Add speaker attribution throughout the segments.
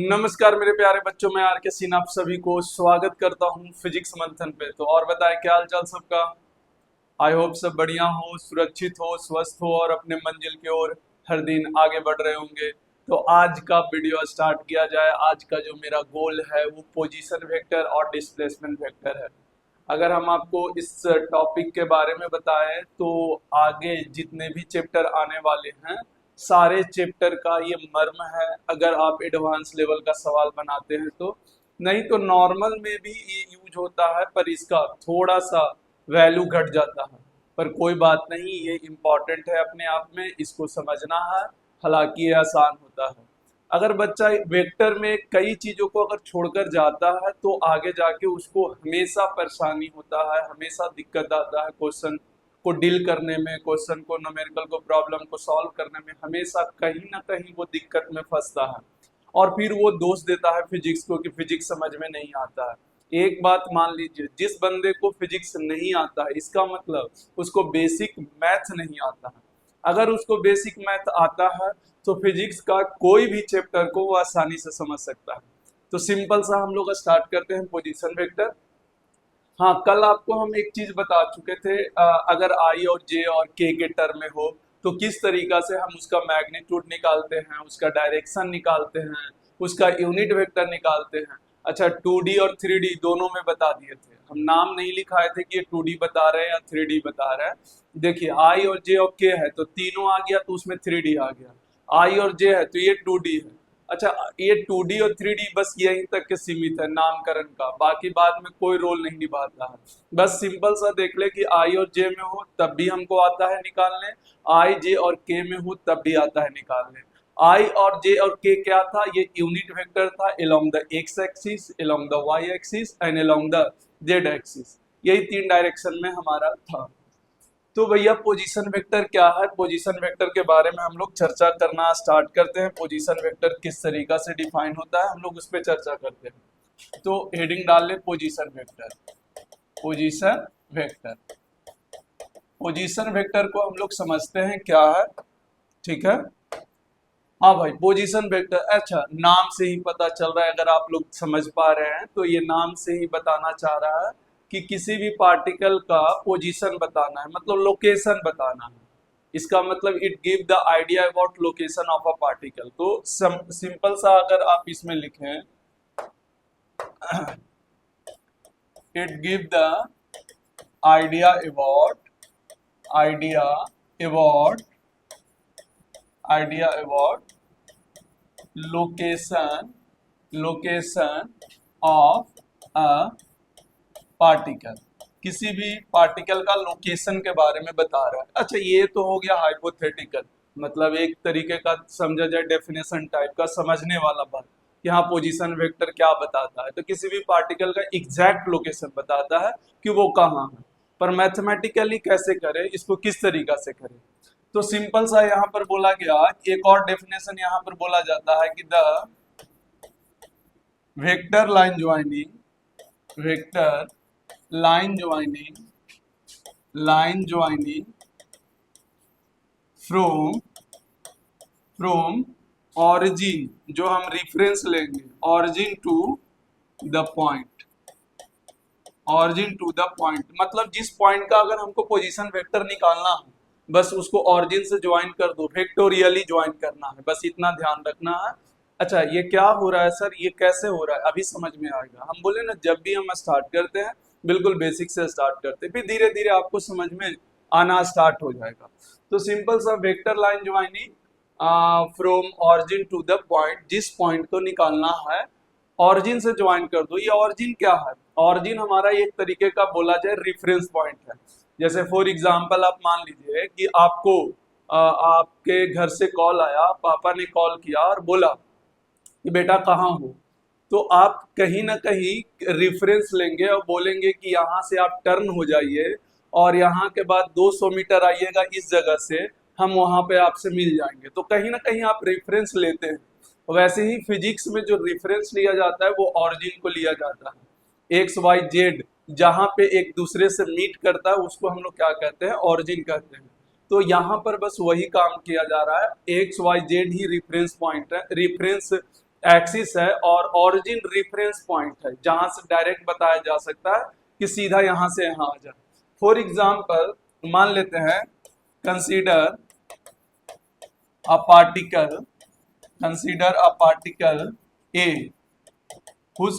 Speaker 1: नमस्कार मेरे प्यारे बच्चों, मैं आर के सिन्हा आप सभी को स्वागत करता हूँ फिजिक्स मंथन पे। तो और बताएं क्या हाल चाल सबका। आई होप सब बढ़िया हो, सुरक्षित हो, स्वस्थ हो और अपने मंजिल की ओर हर दिन आगे बढ़ रहे होंगे। तो आज का वीडियो स्टार्ट किया जाए। आज का जो मेरा गोल है वो पोजीशन वेक्टर और डिस्प्लेसमेंट वेक्टर है। अगर हम आपको इस टॉपिक के बारे में बताएं तो आगे जितने भी चैप्टर आने वाले हैं सारे चैप्टर का ये मर्म है। अगर आप एडवांस लेवल का सवाल बनाते हैं तो नहीं तो नॉर्मल में भी ये यूज होता है, पर इसका थोड़ा सा वैल्यू घट जाता है। पर कोई बात नहीं, ये इम्पोर्टेंट है अपने आप में, इसको समझना है। हालांकि ये आसान होता है। अगर बच्चा वेक्टर में कई चीजों को अगर छोड़कर जाता है तो आगे जाके उसको हमेशा परेशानी होता है, हमेशा दिक्कत आता है क्वेश्चन को डील करने में, क्वेश्चन को, न्यूमेरिकल को, प्रॉब्लम को सॉल्व करने में हमेशा कहीं ना कहीं वो दिक्कत में फंसता है। और फिर वो दोष देता है फिजिक्स को कि फिजिक्स समझ में नहीं आता है। एक बात मान लीजिए, जिस बंदे को फिजिक्स नहीं आता है इसका मतलब उसको बेसिक मैथ नहीं आता है। अगर उसको बेसिक मैथ आता है तो फिजिक्स का कोई भी चैप्टर को वो आसानी से समझ सकता है। तो सिंपल सा हम लोग स्टार्ट करते हैं पोजीशन वेक्टर। हाँ, कल आपको हम एक चीज बता चुके थे, अगर आई और जे और के टर्म में हो तो किस तरीका से हम उसका मैग्नीट्यूड निकालते हैं, उसका डायरेक्शन निकालते हैं, उसका यूनिट वेक्टर निकालते हैं। अच्छा, 2D और 3D दोनों में बता दिए थे। हम नाम नहीं लिखाए थे कि ये 2D बता रहे हैं या 3D बता रहे हैं। देखिए, आई और जे और के है तो तीनों आ गया, तो उसमें 3D आ गया। आई और जे है तो ये 2D है। अच्छा, ये 2D और 3D बस यहीं तक के सीमित है नामकरण का, बाकी बाद में कोई रोल नहीं निभाता है। बस सिंपल सा देख ले कि आई और जे में हो तब भी हमको आता है निकालने, आई जे और के में हो तब भी आता है निकालने। आई और जे और के क्या था? ये यूनिट वेक्टर था along the X axis, along the Y axis and along the Z axis. यही तीन डायरेक्शन में हमारा था। तो भैया पोजीशन वेक्टर क्या है? पोजीशन वेक्टर के बारे में हम लोग चर्चा करना स्टार्ट करते हैं। पोजीशन वेक्टर किस तरीका से डिफाइन होता है हम लोग उस पर चर्चा करते हैं। तो हेडिंग डाल ले position vector. Position vector, position vector को हम लोग समझते हैं क्या है। ठीक है, हाँ भाई, पोजीशन वेक्टर, अच्छा नाम से ही पता चल रहा है, अगर आप लोग समझ पा रहे हैं तो ये नाम से ही बताना चाह रहा है कि किसी भी पार्टिकल का पोजीशन बताना है, मतलब लोकेशन बताना है। इसका मतलब it give the idea about location of a particle. तो सिंपल सा अगर आप इसमें लिखें, it give the idea about idea about idea about location of a particle. किसी भी पार्टिकल का लोकेशन के बारे में बता रहा है। अच्छा, ये तो हो गया हाइपोथेटिकल, मतलब एक तरीके का समझा जाए डेफिनेशन टाइप का समझने वाला बात। यहाँ पोजीशन वेक्टर क्या बताता है? तो किसी भी पार्टिकल का एग्जैक्ट लोकेशन बताता है कि वो कहाँ है। पर मैथमेटिकली कैसे करे, इसको किस तरीका से करे? तो सिंपल सा यहाँ पर बोला गया, एक और डेफिनेशन यहाँ पर बोला जाता है कि the vector line joining, vector line joining from origin, जो हम रेफरेंस लेंगे, origin to the point, origin to the point, मतलब जिस पॉइंट का अगर हमको पोजीशन वेक्टर निकालना है बस उसको ऑरिजिन से ज्वाइन कर दो, वेक्टोरियली ज्वाइन करना है, बस इतना ध्यान रखना है। अच्छा, ये क्या हो रहा है सर, ये कैसे हो रहा है? अभी समझ में आएगा। हम बोले ना, जब भी हम स्टार्ट करते हैं बिल्कुल बेसिक से स्टार्ट करते हैं, फिर धीरे धीरे आपको समझ में आना स्टार्ट हो जाएगा। तो सिंपल सा vector line joining from origin to the point, जिस पॉइंट को निकालना है ऑरिजिन से ज्वाइन कर दो। ये ऑरिजिन क्या है? ऑरिजिन हमारा एक तरीके का बोला जाए रेफरेंस पॉइंट है। जैसे फॉर एग्जांपल आप मान लीजिए कि आपको आपके घर से कॉल आया, पापा ने कॉल किया और बोला कि बेटा कहाँ हो, तो आप कहीं ना कहीं रेफरेंस लेंगे और बोलेंगे कि यहाँ से आप टर्न हो जाइए और यहाँ के बाद 200 मीटर आइएगा इस जगह से, हम वहाँ पे आपसे मिल जाएंगे। तो कहीं ना कहीं आप रेफरेंस लेते हैं। वैसे ही फिजिक्स में जो रेफरेंस लिया जाता है वो ऑरिजिन को लिया जाता है। एक्स वाई जेड जहाँ पे एक दूसरे से मीट करता है उसको हम लोग क्या कहते हैं? ऑरिजिन कहते हैं। तो यहाँ पर बस वही काम किया जा रहा है, एक्स वाई जेड ही रेफरेंस पॉइंट है, रेफरेंस एक्सिस है और ओरिजिन रेफरेंस पॉइंट है जहां से डायरेक्ट बताया जा सकता है कि सीधा यहां से यहां आ जाए। फॉर एग्जाम्पल मान लेते हैं consider a particle, consider a particle A whose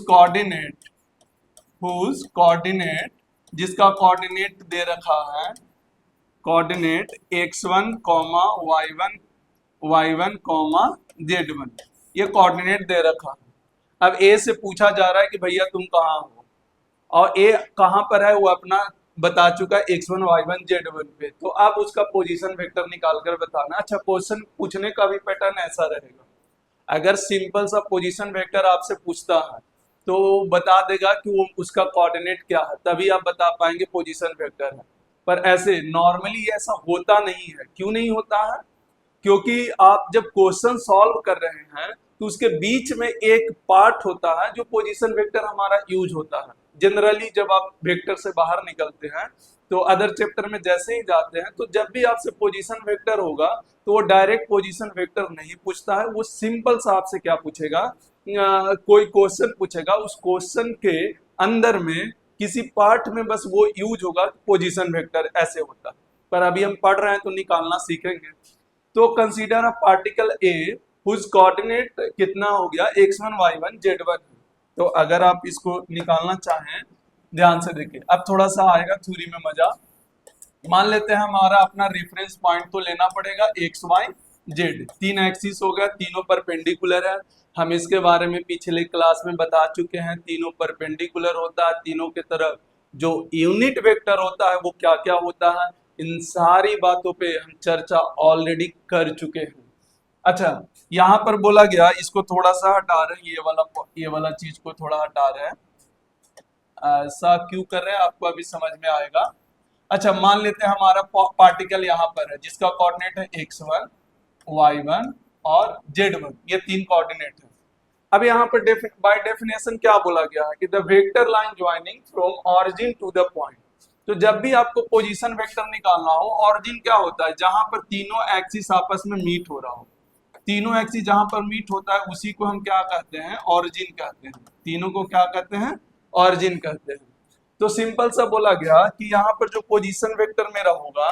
Speaker 1: coordinate जिसका कोऑर्डिनेट दे रखा है, coordinate x1 comma y1 comma z1, ये कोऑर्डिनेट दे रखा है। अब ए से पूछा जा रहा है कि भैया तुम कहाँ हो, और ए कहाँ पर है वो अपना बता चुका है x1 y1 z1 पे, तो आप उसका पोजीशन वेक्टर निकाल कर बताना। अच्छा, क्वेश्चन पूछने का भी पैटर्न ऐसा रहेगा, अगर सिंपल सा पोजीशन वेक्टर आपसे पूछता है तो बता देगा कि वो उसका कोऑर्डिनेट क्या है, तभी आप बता पाएंगे पोजीशन वेक्टर है। पर ऐसे नॉर्मली ऐसा होता नहीं है। क्यों नहीं होता है? क्योंकि आप जब क्वेश्चन सॉल्व कर रहे हैं तो उसके बीच में एक पार्ट होता है जो पोजीशन वेक्टर हमारा यूज होता है। जनरली जब आप वेक्टर से बाहर निकलते हैं तो अदर चैप्टर में जैसे ही जाते हैं तो जब भी आपसे पोजीशन वेक्टर होगा तो वो डायरेक्ट पोजीशन वेक्टर नहीं पूछता है, वो सिंपल सा आपसे क्या पूछेगा, कोई क्वेश्चन पूछेगा, उस क्वेश्चन के अंदर में किसी पार्ट में बस वो यूज होगा पोजीशन वेक्टर ऐसे होता है। पर अभी हम पढ़ रहे हैं तो निकालना सीखेंगे। तो consider a particle A whose coordinate कितना हो गया x1 y1 z1। तो अगर आप इसको निकालना चाहें, ध्यान से देखिए, अब थोड़ा सा आएगा थ्योरी में मजा। मान लेते हैं हमारा अपना रेफरेंस पॉइंट तो लेना पड़ेगा एक्स वाई जेड, तीन एक्सिस हो गया, तीनों परपेंडिकुलर है। हम इसके बारे में पिछले क्लास में बता चुके हैं, तीनों परपेंडिकुलर होता है, तीनों के तरफ जो यूनिट वेक्टर होता है वो क्या क्या होता है, इन सारी बातों पे हम चर्चा ऑलरेडी कर चुके हैं। अच्छा, यहाँ पर बोला गया, इसको थोड़ा सा हटा रहे हैं, ये वाला चीज को थोड़ा हटा रहे हैं। ऐसा क्यों कर रहे हैं आपको अभी समझ में आएगा। अच्छा, मान लेते हैं हमारा पार्टिकल यहाँ पर है जिसका कोऑर्डिनेट है x1 y1 और z1, ये तीन कोऑर्डिनेट है। अब यहाँ पर बाय डेफिनेशन क्या बोला गया है कि the vector line joining from origin to the point. तो जब भी आपको पोजीशन वेक्टर निकालना हो, ऑरिजिन क्या होता है, जहां पर तीनों एक्सिस आपस में मीट हो रहा हो, तीनों एक्सिस जहां पर मीट होता है उसी को हम क्या कहते हैं, ऑरिजिन कहते हैं। तीनों को क्या कहते हैं, ऑरिजिन कहते हैं। तो सिंपल सा बोला गया कि यहाँ पर जो पोजीशन वेक्टर मेरा होगा,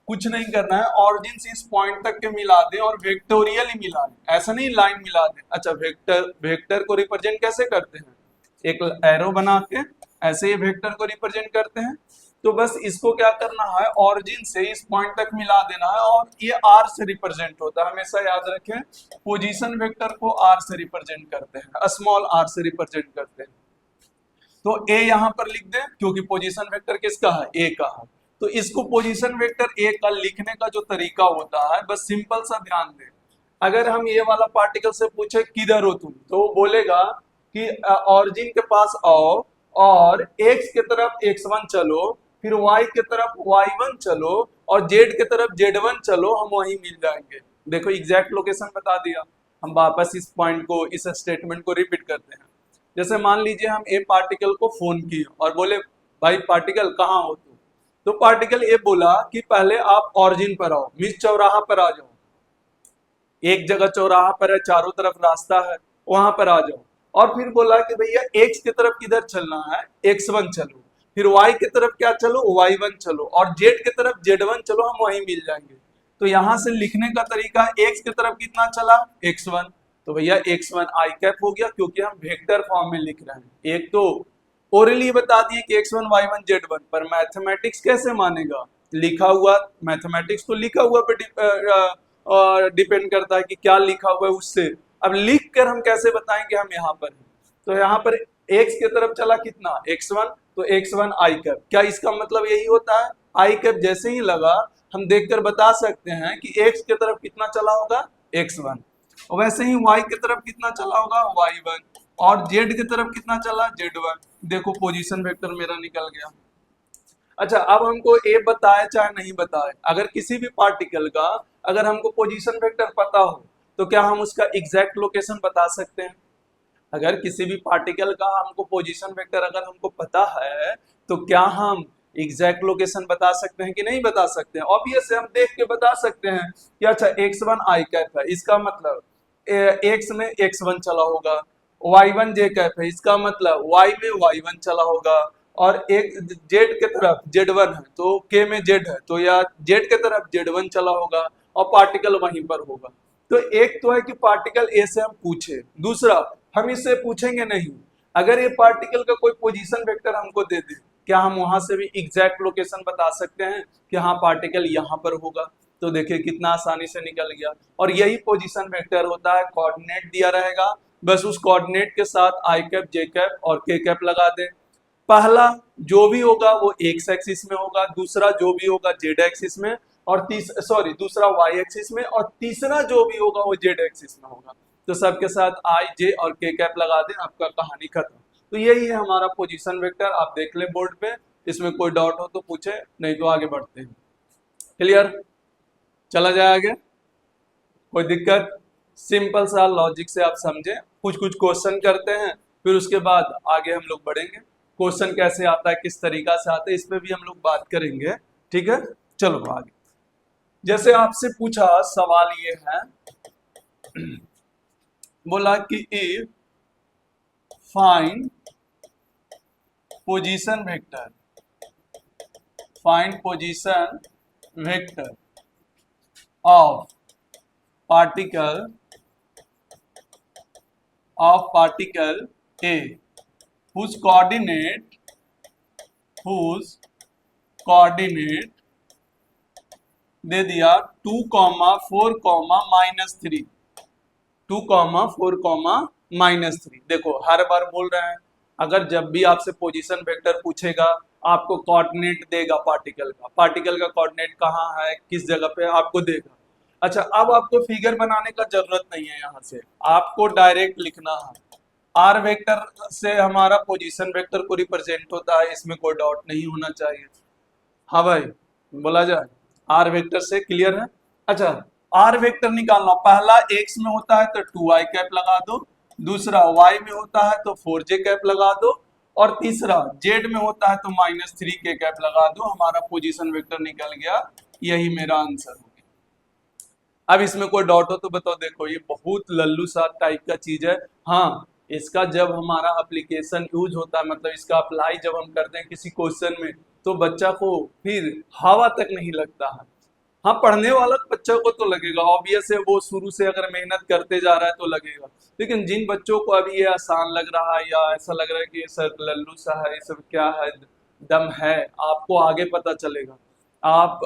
Speaker 1: कुछ नहीं करना है, ऑरिजिन से इस पॉइंट तक के मिला दें और वेक्टोरियली मिला दें, ऐसा नहीं लाइन मिला दें। अच्छा, वेक्टर को रिप्रेजेंट कैसे करते हैं, एक एरो बना के ऐसे ही वेक्टर को रिप्रेजेंट करते हैं। तो बस इसको क्या करना है, ऑरिजिन से इस पॉइंट तक मिला देना है, और ये आर से रिप्रेजेंट होता है, हमेशा याद रखें पोजीशन वेक्टर को आर से रिप्रेजेंट करते हैं, स्मॉल आर से रिप्रेजेंट करते हैं। तो ए यहां पर लिख दे क्योंकि पोजीशन वेक्टर किसका है, ए का है। तो इसको पोजीशन वेक्टर ए का लिखने का जो तरीका होता है, बस सिंपल सा ध्यान दे। अगर हम ये वाला पार्टिकल से पूछे किधर हो तुम, तो वो बोलेगा कि ऑरिजिन के पास आओ और एक्स की तरफ x1 चलो, फिर y की तरफ y1 चलो और z की तरफ z1 चलो, हम वहीं मिल जाएंगे। देखो एग्जैक्ट लोकेशन बता दिया। हम वापस इस पॉइंट को, इस स्टेटमेंट को रिपीट करते हैं। जैसे मान लीजिए हम ए पार्टिकल को फोन किए और बोले भाई पार्टिकल कहाँ हो तुम, तो पार्टिकल ए बोला कि पहले आप ऑरिजिन पर आओ, मिस चौराहा पर आ जाओ, एक जगह चौराहा पर है, चारों तरफ रास्ता है, वहां पर आ जाओ। और फिर बोला कि भैया एक्स की तरफ किधर चलना है, x1 चलो, फिर y की तरफ क्या चलो, y1 चलो, और z की तरफ z1 चलो, हम वहीं मिल जाएंगे। तो यहां से लिखने का तरीका, x की तरफ कितना चला, x1, तो भैया x1 आई कैप हो गया क्योंकि हम वेक्टर फॉर्म में लिख रहे हैं। एक तो ओरली बता दिए कि x1 y1 z1, पर मैथमेटिक्स कैसे मानेगा, लिखा हुआ मैथमेटिक्स तो लिखा हुआ पे डिपेंड करता है कि क्या लिखा हुआ है उससे। अब लिख कर हम कैसे बताएं कि हम यहाँ पर हैं। तो यहाँ पर x की तरफ चला कितना, x1, तो x1 आई कैप, क्या इसका मतलब यही होता है, आई कैप जैसे ही लगा हम देखकर बता सकते हैं कि x की तरफ कितना चला होगा, x1, और वैसे ही y की तरफ कितना चला होगा, y1, और z की तरफ कितना चला, z1। देखो पोजीशन वेक्टर मेरा निकल गया। अच्छा, अब हमको ए बताए चाहे नहीं बताए, अगर किसी भी पार्टिकल का अगर हमको पोजीशन वेक्टर पता हो तो क्या हम उसका एग्जैक्ट लोकेशन बता सकते हैं। अगर किसी भी पार्टिकल का हमको पोजीशन वेक्टर अगर हमको पता है तो क्या हम एग्जैक्ट लोकेशन बता सकते हैं कि नहीं बता सकते हैं। ऑब्वियस है, हम देख के बता सकते हैं कि अच्छा x1 आई कैप है, इसका मतलब एक्स में x1 चला होगा, y1 जे कैप है, इसका मतलब y में y1 चला होगा, और एक जेड के तरफ z1 है तो k में z है तो या z के तरफ z1 चला होगा और पार्टिकल वहीं पर होगा। तो एक तो है कि पार्टिकल ए से हम पूछे, दूसरा हम इससे पूछेंगे नहीं, अगर ये पार्टिकल का कोई पोजीशन वेक्टर हमको दे दे, क्या हम वहां से भी एग्जैक्ट लोकेशन बता सकते हैं कि हाँ पार्टिकल यहाँ पर होगा। तो देखिए कितना आसानी से निकल गया। और यही पोजीशन वेक्टर होता है, कोऑर्डिनेट दिया रहेगा, बस उस कोऑर्डिनेट के साथ आई कैप जे कैप और के कैप लगा दे। पहला जो भी होगा वो एक्स एक्सिस में होगा, दूसरा जो भी होगा जेड एक्सिस में, और दूसरा वाई एक्सिस में, और तीसरा जो भी होगा वो जेड एक्सिस में होगा। तो सबके साथ आई जे और के कैप लगा दें, आपका कहानी खत्म। तो यही है हमारा पोजीशन वेक्टर, आप देख लें बोर्ड पे, इसमें कोई डाउट हो तो पूछे, नहीं तो आगे बढ़ते हैं। क्लियर, चला जाए आगे, कोई दिक्कत? सिंपल सा लॉजिक से आप समझे, कुछ कुछ क्वेश्चन करते हैं, फिर उसके बाद आगे हम लोग बढ़ेंगे। क्वेश्चन कैसे आता है, किस तरीका से आता है, इस पे भी हम लोग बात करेंगे। ठीक है, चलो आगे। जैसे आपसे पूछा सवाल ये है, बोला कि if find position vector, find position vector of particle A whose coordinate दे दिया 2, 4, -3, 2, 4, -3। देखो हर बार बोल रहे हैं, अगर जब भी आपसे पोजीशन वेक्टर पूछेगा आपको कोऑर्डिनेट देगा पार्टिकल का कोऑर्डिनेट कहाँ है, किस जगह पे आपको देगा। अच्छा, अब आपको फिगर बनाने का जरूरत नहीं है, यहाँ से आपको डायरेक्ट लिखना है। आर वेक्टर से हमारा पोजीशन वेक्टर को रिप्रेजेंट होता है, इसमें कोई डाउट नहीं होना चाहिए। हाँ भाई, बोला जाए आर वेक्टर से, क्लियर है? अच्छा, आर वेक्टर निकालना, पहला एक्स में होता है तो 2i कैप लगा दो, दूसरा y में होता है तो 4j कैप लगा दो, और तीसरा z में होता है तो -3k कैप लगा दो। हमारा पोजीशन वेक्टर निकल गया, यही मेरा आंसर हो गया। अब इसमें कोई डाउट हो तो बताओ। देखो ये बहुत लल्लू सा टाइप का चीज है। हाँ, इसका जब हमारा एप्लीकेशन यूज होता है, मतलब इसका अप्लाई जब हम करते हैं किसी क्वेश्चन में, तो बच्चा को फिर हवा तक नहीं लगता है। हाँ, पढ़ने वाला बच्चों को तो लगेगा, ऑब्वियस है, वो शुरू से अगर मेहनत करते जा रहा है तो लगेगा। लेकिन जिन बच्चों को अभी ये आसान लग रहा है या ऐसा लग रहा है कि ये सर लल्लू सा है, ये सब क्या है, दम है, आपको आगे पता चलेगा। आप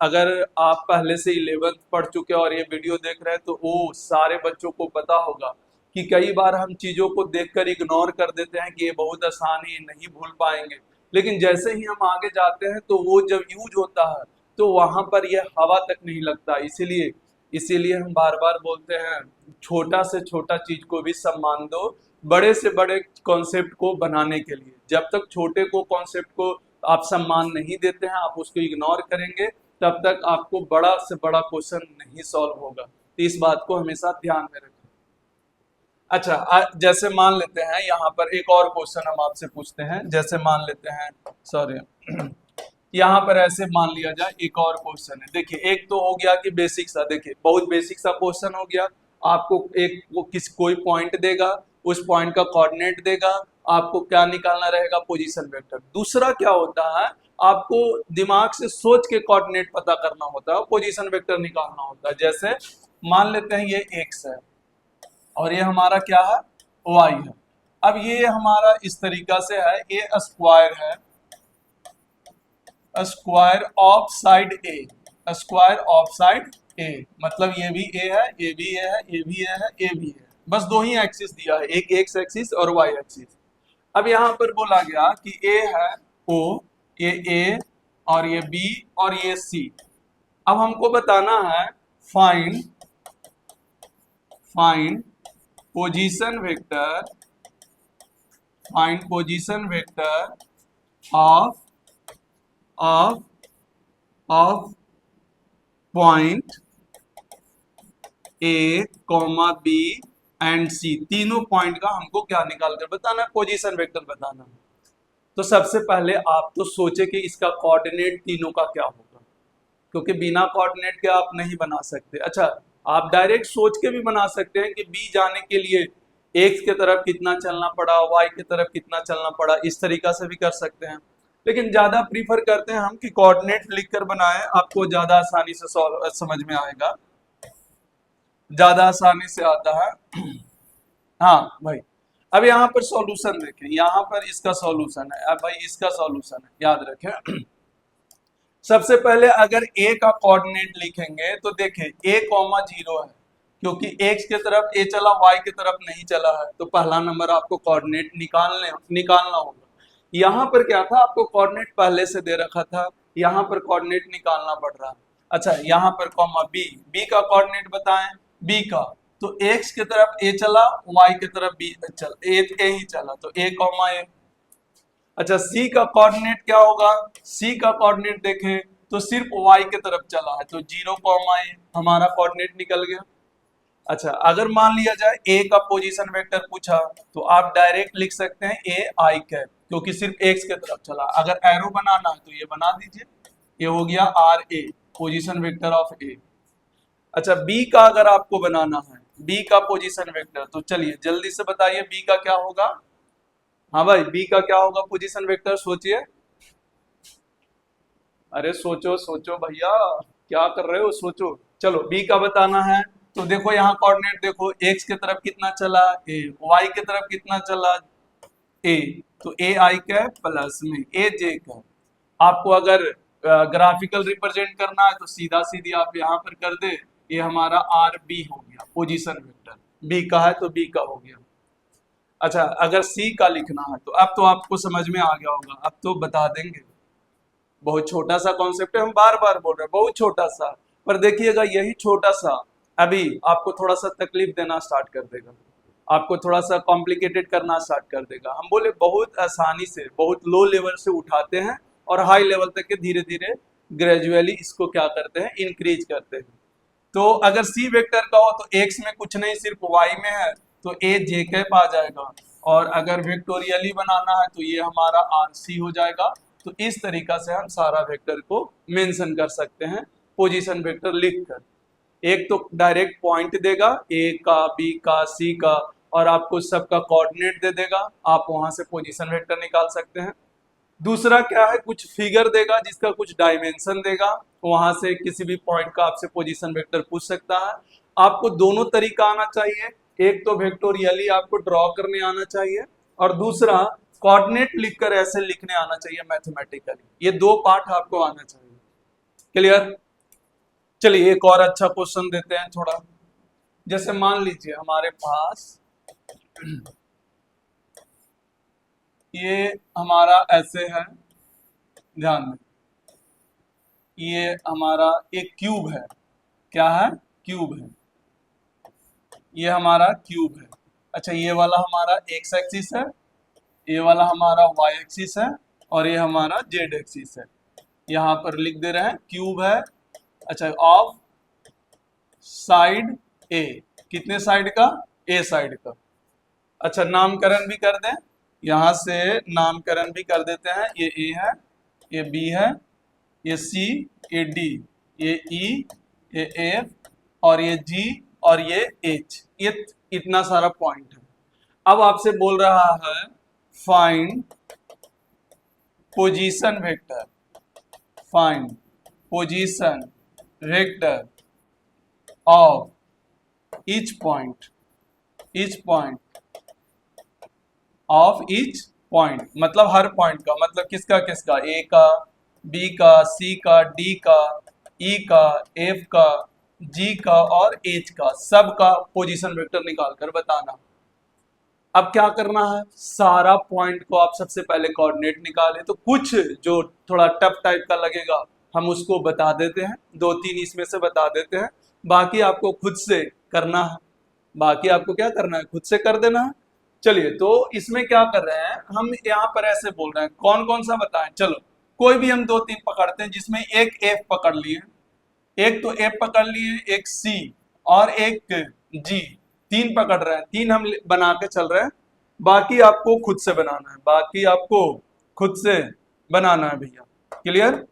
Speaker 1: अगर आप पहले से 11th पढ़ चुके और ये वीडियो देख रहे हैं तो वो सारे बच्चों को पता होगा कि कई बार हम चीजों को देखकर इग्नोर कर देते हैं कि ये बहुत आसान है, नहीं भूल पाएंगे। लेकिन जैसे ही हम आगे जाते हैं तो वो जब यूज होता है तो वहां पर यह हवा तक नहीं लगता। इसीलिए इसीलिए हम बार बार बोलते हैं, छोटा से छोटा चीज को भी सम्मान दो बड़े से बड़े कॉन्सेप्ट को बनाने के लिए। जब तक छोटे को कॉन्सेप्ट को आप सम्मान नहीं देते हैं, आप उसको इग्नोर करेंगे, तब तक आपको बड़ा से बड़ा क्वेश्चन नहीं सॉल्व होगा। तो इस बात को हमेशा ध्यान में रखें। अच्छा, जैसे मान लेते हैं यहाँ पर एक और क्वेश्चन हम आपसे पूछते हैं। जैसे मान लेते हैं, सॉरी, यहाँ पर ऐसे मान लिया जाए एक और क्वेश्चन है। देखिए, एक तो हो गया कि बेसिक सा, देखिए बहुत बेसिक सा क्वेश्चन हो गया। आपको कोई पॉइंट देगा, उस पॉइंट का कोऑर्डिनेट देगा, आपको क्या निकालना रहेगा, पोजीशन वेक्टर। दूसरा क्या होता है, आपको दिमाग से सोच के कोऑर्डिनेट पता करना होता है, पोजीशन वेक्टर निकालना होता है। जैसे मान लेते हैं ये एक्स है और ये हमारा क्या है, वाई है। अब ये हमारा इस तरीका से है, ये स्क्वायर है, square of side a, square of side a, मतलब ये भी ए है, ये भी ए है, ये भी ए है, ये भी है। बस दो ही एक्सिस दिया है, एक एक्स एक्सिस और वाई एक्सिस। अब यहाँ पर बोला गया कि ए है ओ, ये ए और ये बी और ये सी। अब हमको बताना है find position vector, find position vector of point A, B and C. तीनों पॉइंट का हमको क्या निकाल कर बताना है, पोजीशन वेक्टर बताना है। तो सबसे पहले आप तो सोचे कि इसका कोऑर्डिनेट तीनों का क्या होगा, क्योंकि बिना कोऑर्डिनेट के आप नहीं बना सकते। अच्छा, आप डायरेक्ट सोच के भी बना सकते हैं कि बी जाने के लिए एक्स की तरफ कितना चलना पड़ा, वाई की तरफ कितना चलना पड़ा, इस तरीका से भी कर सकते हैं। लेकिन ज्यादा प्रीफर करते हैं हम कि कोऑर्डिनेट लिखकर बनाएं, आपको ज्यादा आसानी से समझ में आएगा, ज्यादा आसानी से आता है। हाँ भाई, अब यहाँ पर सॉल्यूशन देखें, यहाँ पर इसका सॉल्यूशन है, अब भाई इसका सॉल्यूशन है, याद रखें। सबसे पहले अगर ए का कोऑर्डिनेट लिखेंगे तो देखें a, 0 है, क्योंकि x की तरफ a चला, y की तरफ नहीं चला है, तो पहला नंबर आपको कोऑर्डिनेट निकालना होगा। यहाँ पर क्या था, आपको कोऑर्डिनेट पहले से दे रखा था, यहाँ पर कोऑर्डिनेट निकालना पड़ रहा है। अच्छा, यहाँ पर कॉमा b का कोऑर्डिनेट बताएं, b का, तो x की तरफ a चला, y की तरफ a ही चला, तो a, a। अच्छा, सी का कोऑर्डिनेट क्या होगा, सी का कोऑर्डिनेट देखें तो सिर्फ y की तरफ चला है, तो 0, a हमारा कोऑर्डिनेट निकल गया। अच्छा, अगर मान लिया जाए a का पोजीशन वेक्टर पूछा तो आप डायरेक्ट लिख सकते हैं a i कैप, क्योंकि सिर्फ x की तरफ चला। अगर एरो बनाना है तो ये बना दीजिए, ये हो गया r a, position vector of a। अच्छा, b का अगर आपको बनाना है, b का पोजीशन वेक्टर, तो चलिए जल्दी से बताइए b का क्या होगा। हाँ भाई, बी का क्या होगा पोजीशन वेक्टर, सोचिए, अरे सोचो सोचो भैया, क्या कर रहे हो, सोचो। चलो बी का बताना है, तो देखो यहाँ कोऑर्डिनेट देखो, एक्स की तरफ कितना चला ए, वाई की तरफ कितना चला ए, तो ए आई कैप प्लस में ए जे कैप। आपको अगर ग्राफिकल रिप्रेजेंट करना है तो सीधा सीधी आप यहाँ पर कर दे, ये हमारा आर बी हो गया, पोजीशन वेक्टर बी का है तो बी का हो गया। अच्छा, अगर सी का लिखना है तो अब तो आपको समझ में आ गया होगा, अब तो बता देंगे। बहुत छोटा सा कॉन्सेप्ट है, हम बार बार बोल रहे हैं बहुत छोटा सा, पर देखिएगा यही छोटा सा अभी आपको थोड़ा सा तकलीफ देना स्टार्ट कर देगा, आपको थोड़ा सा कॉम्प्लिकेटेड करना स्टार्ट कर देगा। हम बोले बहुत आसानी से, बहुत लो लेवल से उठाते हैं और हाई लेवल तक के धीरे धीरे ग्रेजुअली इसको क्या करते हैं, इंक्रीज करते हैं। तो अगर सी वेक्टर का हो तो एक्स में कुछ नहीं, सिर्फ वाई में है, तो ए जे कैप आ जाएगा, और अगर वेक्टोरियली बनाना है तो ये हमारा आर सी हो जाएगा। तो इस तरीका से हम सारा वेक्टर को मेंशन कर सकते हैं पोजीशन वेक्टर लिखकर। एक तो डायरेक्ट पॉइंट देगा ए का, बी का, सी का, और आपको सबका कोऑर्डिनेट दे देगा, आप वहां से पोजीशन वेक्टर निकाल सकते हैं। दूसरा क्या है, कुछ फिगर देगा जिसका कुछ डायमेंशन देगा, वहां से किसी भी पॉइंट का आपसे पोजीशन वेक्टर पूछ सकता है। आपको दोनों तरीका आना चाहिए, एक तो वेक्टोरियली आपको ड्रॉ करने आना चाहिए, और दूसरा कोऑर्डिनेट लिखकर ऐसे लिखने आना चाहिए मैथमेटिकली। ये दो पार्ट आपको आना चाहिए। क्लियर? चलिए एक और अच्छा क्वेश्चन देते हैं थोड़ा। जैसे मान लीजिए हमारे पास ये हमारा ऐसे है, ध्यान में, ये हमारा एक क्यूब है, क्या है, क्यूब है, ये हमारा क्यूब है। अच्छा, ये वाला हमारा एक्स एक्सिस है, ये वाला हमारा वाई एक्सिस है, और ये हमारा जेड एक्सिस है। यहाँ पर लिख दे रहे हैं क्यूब है, अच्छा, ऑफ साइड ए, कितने साइड का, ए साइड का। अच्छा, नामकरण भी कर दें, यहां से नामकरण भी कर देते हैं, ये ए है, ये बी है, ये सी, ये डी, ये ई, ये एफ, और ये जी, और ये एच, ये इतना सारा पॉइंट है। अब आपसे बोल रहा है find position vector, find position vector of each point, each point of each point, मतलब हर पॉइंट का, मतलब किसका किसका, ए का, बी का, सी का, डी का, ई का, एफ का, जी का और एच का, सब का पोजीशन वेक्टर निकालकर बताना। अब क्या करना है, सारा पॉइंट को आप सबसे पहले कोऑर्डिनेट निकाले, तो कुछ जो थोड़ा टफ टाइप का लगेगा हम उसको बता देते हैं, दो तीन इसमें से बता देते हैं, बाकी आपको खुद से करना है, बाकी आपको क्या करना है, खुद से कर देना है। चलिए, तो इसमें क्या कर रहे हैं हम, यहाँ पर ऐसे बोल रहे हैं, कौन कौन सा बताएं, चलो कोई भी हम दो तीन पकड़ते हैं, जिसमें एक एफ पकड़ लिए, एक तो एफ पकड़ लिए, एक सी और एक जी, तीन पकड़ रहे हैं, तीन हम बना के चल रहे हैं, बाकी आपको खुद से बनाना है, बाकी आपको खुद से बनाना है भैया। क्लियर?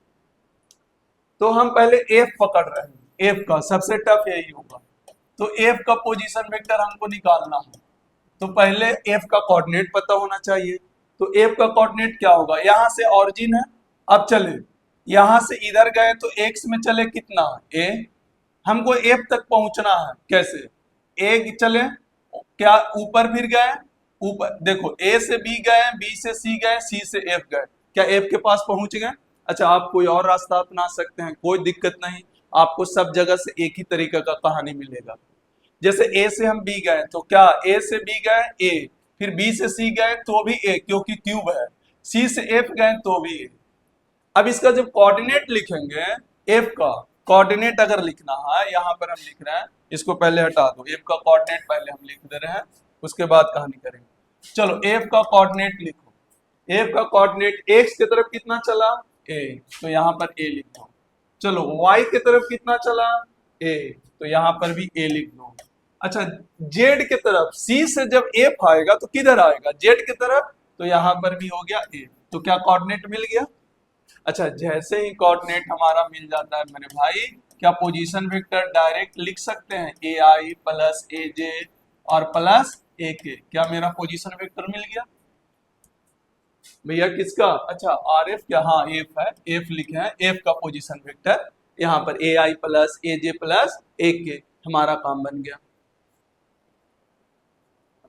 Speaker 1: तो हम पहले एफ पकड़ रहे हैं, एफ का सबसे टफ यही होगा, तो एफ का पोजीशन वेक्टर हमको निकालना है, तो पहले एफ का कोऑर्डिनेट पता होना चाहिए। तो एफ का कोऑर्डिनेट क्या होगा, यहां से ऑरिजिन है, अब चले यहां से इधर गए तो एक्स में चले कितना ए, हमको एफ तक पहुंचना है, कैसे ए चले, क्या ऊपर फिर गए, ऊपर देखो ए से बी गए, बी से सी गए, सी से एफ गए, क्या एफ के पास पहुंच गए। अच्छा आप कोई और रास्ता अपना सकते हैं, कोई दिक्कत नहीं, आपको सब जगह से एक ही तरीका का कहानी मिलेगा। जैसे ए से हम बी गए तो क्या ए से बी गए ए, फिर बी से सी गए तो भी ए क्योंकि क्यूब है, सी से एफ गए तो भी ए। अब इसका जब कोऑर्डिनेट लिखेंगे, एफ का कोऑर्डिनेट अगर लिखना है, यहां पर हम लिख रहे हैं, इसको पहले हटा दो, एफ का कोऑर्डिनेट पहले हम लिख दे रहे हैं, उसके बाद कहानी करेंगे। चलो एफ का कोऑर्डिनेट लिखो, एफ का कोऑर्डिनेट एक्स की तरफ कितना चला ए, तो यहां पर ए लिख दो। चलो वाई की तरफ कितना चला ए, तो यहां पर भी ए लिख दो। अच्छा जेड की तरफ सी से जब एफ आएगा तो किधर आएगा, जेड की तरफ, तो यहां पर भी हो गया ए, तो क्या कोऑर्डिनेट मिल गया। अच्छा जैसे ही कोऑर्डिनेट हमारा मिल जाता है मेरे भाई, क्या पोजीशन वेक्टर डायरेक्ट लिख सकते हैं, ए आई प्लस ए जे और प्लस ए के, क्या मेरा पोजीशन वेक्टर मिल गया भैया किसका, अच्छा आर एफ, क्या हाँ एफ है, एफ लिखे हैं, एफ का पोजीशन वेक्टर यहाँ पर ए आई प्लस ए जे प्लस ए के, हमारा काम बन गया।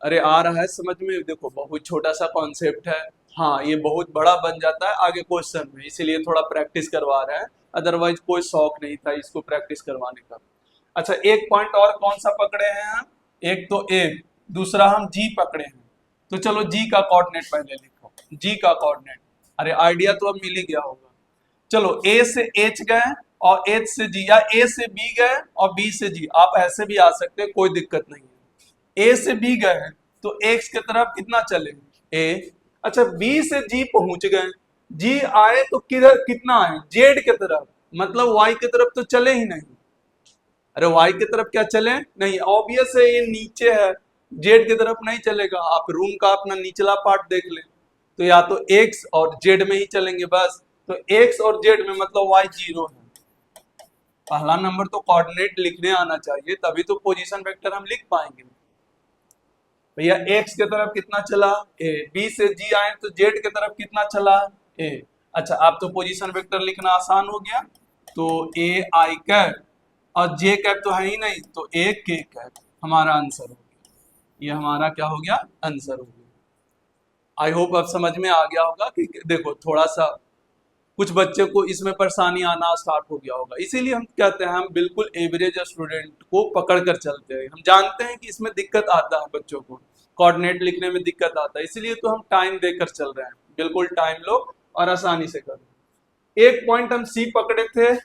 Speaker 1: अरे आ रहा है समझ में, देखो बहुत छोटा सा कॉन्सेप्ट है, हाँ ये बहुत बड़ा बन जाता है आगे क्वेश्चन में, इसीलिए थोड़ा प्रैक्टिस करवा रहे हैं, अदरवाइज कोई शौक नहीं था इसको प्रैक्टिस करवाने का। अच्छा एक पॉइंट और कौन सा पकड़े हैं हम, एक तो ए, दूसरा हम जी पकड़े हैं, तो चलो जी का कोऑर्डिनेट पहले लिखो, जी का कोऑर्डिनेट, अरे आइडिया तो अब मिल ही गया होगा। चलो ए से एच गए और एच से जी, या ए से बी गए और बी से जी, आप ऐसे भी आ सकते हैं, कोई दिक्कत नहीं है। ए से बी गए तो एक्स की तरफ कितना चले ए, अच्छा बी से जी पहुंच गए, जी आए तो किधर कितना आए, जेड की तरफ, मतलब वाई की तरफ तो चले ही नहीं, अरे वाई की तरफ क्या चले नहीं, ऑब्वियस है ये नीचे है, जेड की तरफ नहीं चलेगा, आप रूम का अपना निचला पार्ट देख लें, तो या तो एक्स और जेड में ही चलेंगे बस, तो एक्स और जेड में मतलब वाई जीरो है। पहला नंबर तो कोऑर्डिनेट लिखने आना चाहिए, तभी तो पोजीशन वेक्टर हम लिख पाएंगे। भैया एक्स की तरफ कितना चला ए, बी से जी आए तो जेड की तरफ कितना चला ए, अच्छा आप तो पोजीशन वेक्टर लिखना आसान हो गया, तो ए आई कैप और जे कैप तो है ही नहीं, तो ए के कैप हमारा आंसर हो गया, ये हमारा क्या हो गया आंसर हो गया। आई होप अब समझ में आ गया होगा कि देखो थोड़ा सा कुछ बच्चे को इसमें परेशानी आना स्टार्ट हो गया होगा, इसीलिए हम कहते हैं हम बिल्कुल एवरेज स्टूडेंट को पकड़ कर चलते हैं, हम जानते हैं कि इसमें दिक्कत आता है बच्चों को, कोऑर्डिनेट लिखने में दिक्कत आता है, इसीलिए तो हम टाइम देकर चल रहे हैं, बिल्कुल टाइम लो और आसानी से करो। एक पॉइंट हम सी पकड़े थे,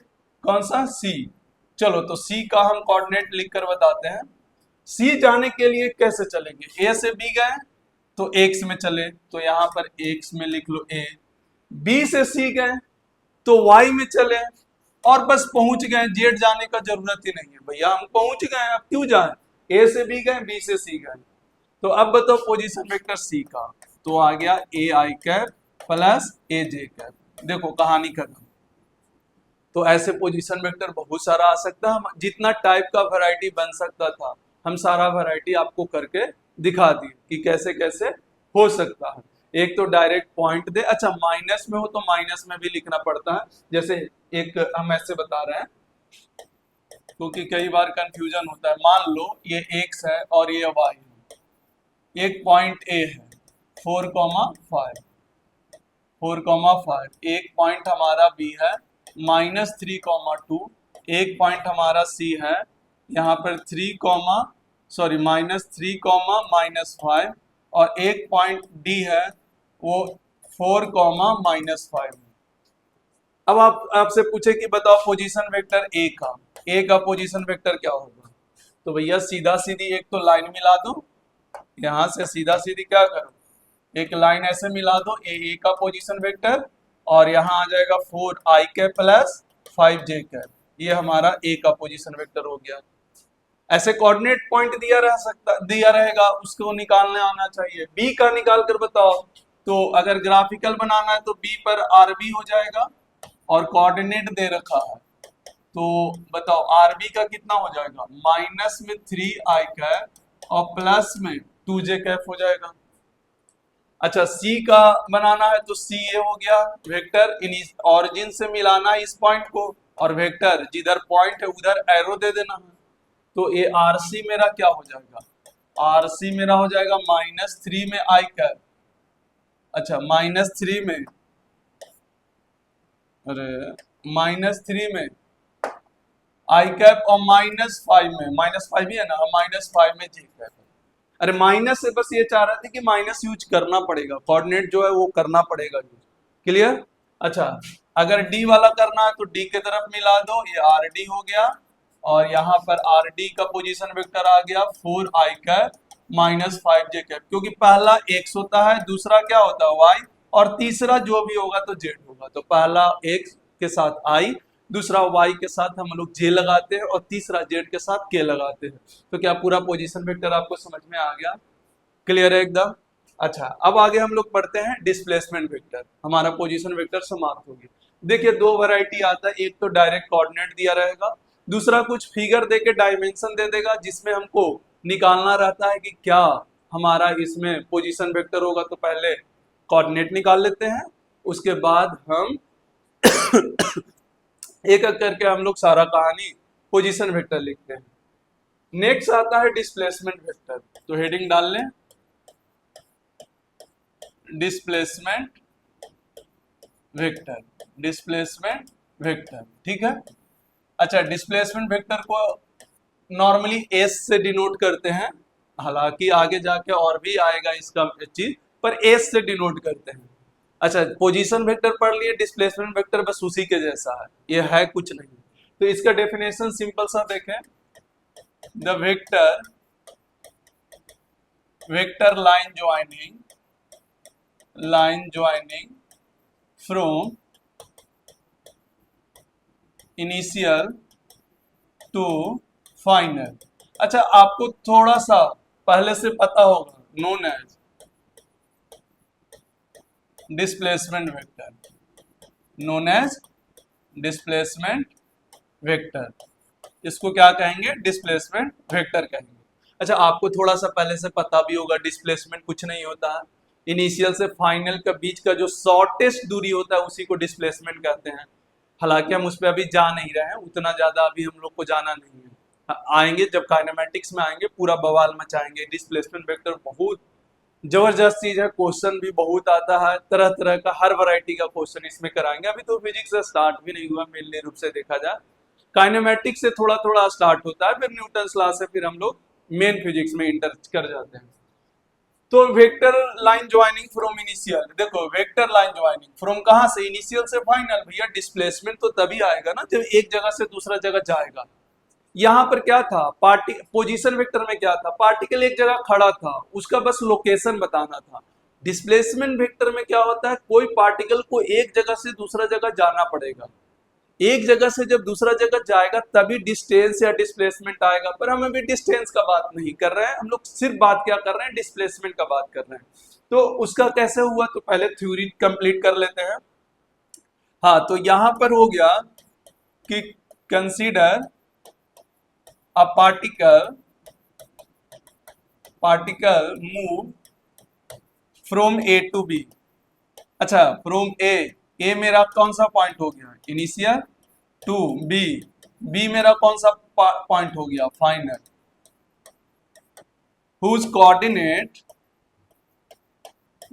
Speaker 1: कौन सा सी, चलो तो सी का हम कोऑर्डिनेट लिख कर बताते हैं। सी जाने के लिए कैसे चलेंगे, ए से बी गए तो एक्स में चले, तो यहाँ पर एक्स में लिख लो ए, बी से सी गए तो वाई में चले और बस पहुंच गए, जेड जाने का जरूरत ही नहीं है भैया, हम पहुंच गए, अब क्यों जाए, ए से बी गए बी से सी गए, तो अब बताओ पोजीशन वेक्टर सी का, तो आ गया ए आई कैप प्लस ए जे कैप, देखो कहानी खत्म। तो ऐसे पोजीशन वेक्टर बहुत सारा आ सकता है, जितना टाइप का वैरायटी बन सकता था हम सारा वैरायटी आपको करके दिखा दी कि कैसे कैसे हो सकता है। एक तो डायरेक्ट पॉइंट दे, अच्छा माइनस में हो तो माइनस में भी लिखना पड़ता है, जैसे एक हम ऐसे बता रहे हैं क्योंकि कई बार कंफ्यूजन होता है, मान लो ये एक्स है और ये वाई है, एक पॉइंट ए है 4,5, 4,5, एक पॉइंट हमारा बी है -3,2, एक पॉइंट हमारा सी है यहाँ पर -3,5 और एक पॉइंट डी है वो 4,-5। अब आप आपसे पूछे कि बताओ पोजीशन वेक्टर ए का पोजीशन वेक्टर क्या होगा, तो भैया सीधा सीधी एक तो लाइन मिला दो, यहां से सीधा सीधी क्या करो, एक लाइन ऐसे मिला दो, ए का पोजीशन वेक्टर और यहाँ आ जाएगा 4i cap plus 5j cap, ये हमारा ए का पोजीशन वेक्टर हो गया। ऐसे कोऑर्डिनेट पॉइंट दिया रहेगा, उसको निकालने आना चाहिए। बी का निकाल कर बताओ, तो अगर ग्राफिकल बनाना है तो बी पर आर बी हो जाएगा और कोऑर्डिनेट दे रखा है तो बताओ आरबी का कितना हो जाएगा, माइनस में 3i कैप और प्लस में 2j कैप हो जाएगा। अच्छा सी का बनाना है तो सी ए हो गया वेक्टर, इन ऑरिजिन से मिलाना है इस पॉइंट को, और वेक्टर जिधर पॉइंट है उधर एरो दे देना है। तो ये आर सी मेरा क्या हो जाएगा, आर सी मेरा हो जाएगा -3 में आई कैप, अच्छा -3 में, अरे -3 में आई कैप और -5 में, -5 ही है ना, -5 में जी कैप। अरे माइनस से बस ये चाह रहे थे कि माइनस यूज करना पड़ेगा, कोऑर्डिनेट जो है वो करना पड़ेगा यूज। क्लियर। अच्छा अगर डी वाला करना है तो डी के तरफ मिला दो, ये आर डी हो गया, और यहाँ पर आर डी का पोजीशन वेक्टर आ गया 4i कैप -5j कैप, क्योंकि पहला x होता है, दूसरा क्या होता है y, और तीसरा जो भी होगा तो z होगा। तो पहला x के साथ i, दूसरा y के साथ हम लोग j लगाते हैं, और तीसरा z के साथ k लगाते हैं। तो क्या पूरा पोजीशन वेक्टर आपको समझ में आ गया, क्लियर है एकदम। अच्छा अब आगे हम लोग पढ़ते हैं डिस्प्लेसमेंट वेक्टर, हमारा पोजीशन वेक्टर समाप्त हो गया। देखिए दो वैरायटी आता है, एक तो डायरेक्ट कोऑर्डिनेट दिया रहेगा, दूसरा कुछ फिगर देके डायमेंशन दे देगा, जिसमें हमको निकालना रहता है कि क्या हमारा इसमें पोजीशन वेक्टर होगा। तो पहले कोऑर्डिनेट निकाल लेते हैं, उसके बाद हम एक एक करके हम लोग सारा कहानी पोजीशन वेक्टर लिखते हैं। नेक्स्ट आता है डिस्प्लेसमेंट वेक्टर, तो हेडिंग डाल लें डिस्प्लेसमेंट वेक्टर, डिस्प्लेसमेंट वेक्टर, ठीक है। अच्छा डिस्प्लेसमेंट वेक्टर को नॉर्मली एस से डिनोट करते हैं, हालांकि आगे जाके और भी आएगा इसका चीज, पर एस से डिनोट करते हैं। अच्छा पोजीशन वेक्टर पढ़ लिए, डिस्प्लेसमेंट वेक्टर बस उसी के जैसा है, ये है कुछ नहीं। तो इसका डेफिनेशन सिंपल सा देखें, the vector line joining from initial to final। अच्छा आपको थोड़ा सा पहले से पता होगा, known as displacement vector, known as displacement vector, इसको क्या कहेंगे, डिस्प्लेसमेंट वेक्टर कहेंगे। अच्छा आपको थोड़ा सा पहले से पता भी होगा, डिस्प्लेसमेंट कुछ नहीं होता है, इनिशियल से फाइनल के बीच का जो शॉर्टेस्ट दूरी होता है उसी को डिस्प्लेसमेंट कहते हैं। हालांकि हम उस पर अभी जा नहीं रहे हैं, उतना ज्यादा अभी हम लोग को जाना नहीं है, आएंगे जब काइनेमेटिक्स में आएंगे पूरा बवाल मचाएंगे। डिस्प्लेसमेंट वेक्टर बहुत जबरदस्त चीज है, क्वेश्चन भी बहुत आता है, तरह तरह का हर वैरायटी का क्वेश्चन इसमें कराएंगे। अभी तो फिजिक्स से स्टार्ट भी नहीं हुआ मेनली रूप से देखा जाए, काइनेमेटिक्स से थोड़ा थोड़ा स्टार्ट होता है, फिर न्यूटन लॉ से फिर हम लोग मेन फिजिक्स में इंटर कर जाते हैं। तो vector line joining from initial, देखो वेक्टर लाइन ज्वाइनिंग फ्रॉम कहां से, इनिशियल से फाइनल। भैया डिस्प्लेसमेंट तो तभी आएगा ना जब एक जगह से दूसरा जगह जाएगा। यहाँ पर क्या था, पोजीशन वेक्टर में क्या था, पार्टिकल एक जगह खड़ा था, उसका बस लोकेशन बताना था। डिस्प्लेसमेंट वेक्टर में क्या होता है, कोई पार्टिकल को एक जगह से दूसरा जगह जाना पड़ेगा, एक जगह से जब दूसरा जगह जाएगा तभी डिस्टेंस या डिस्प्लेसमेंट आएगा। पर हम अभी डिस्टेंस का बात नहीं कर रहे हैं, हम लोग सिर्फ बात क्या कर रहे हैं, डिस्प्लेसमेंट का बात कर रहे हैं। तो उसका कैसे हुआ, तो पहले थ्योरी कंप्लीट कर लेते हैं। हाँ तो यहां पर हो गया कि consider a particle move from A to B. अच्छा फ्रॉम ए मेरा कौन सा पॉइंट हो गया, इनिशियल, टू बी मेरा कौन सा पॉइंट हो गया, फाइनल। हुज कोऑर्डिनेट,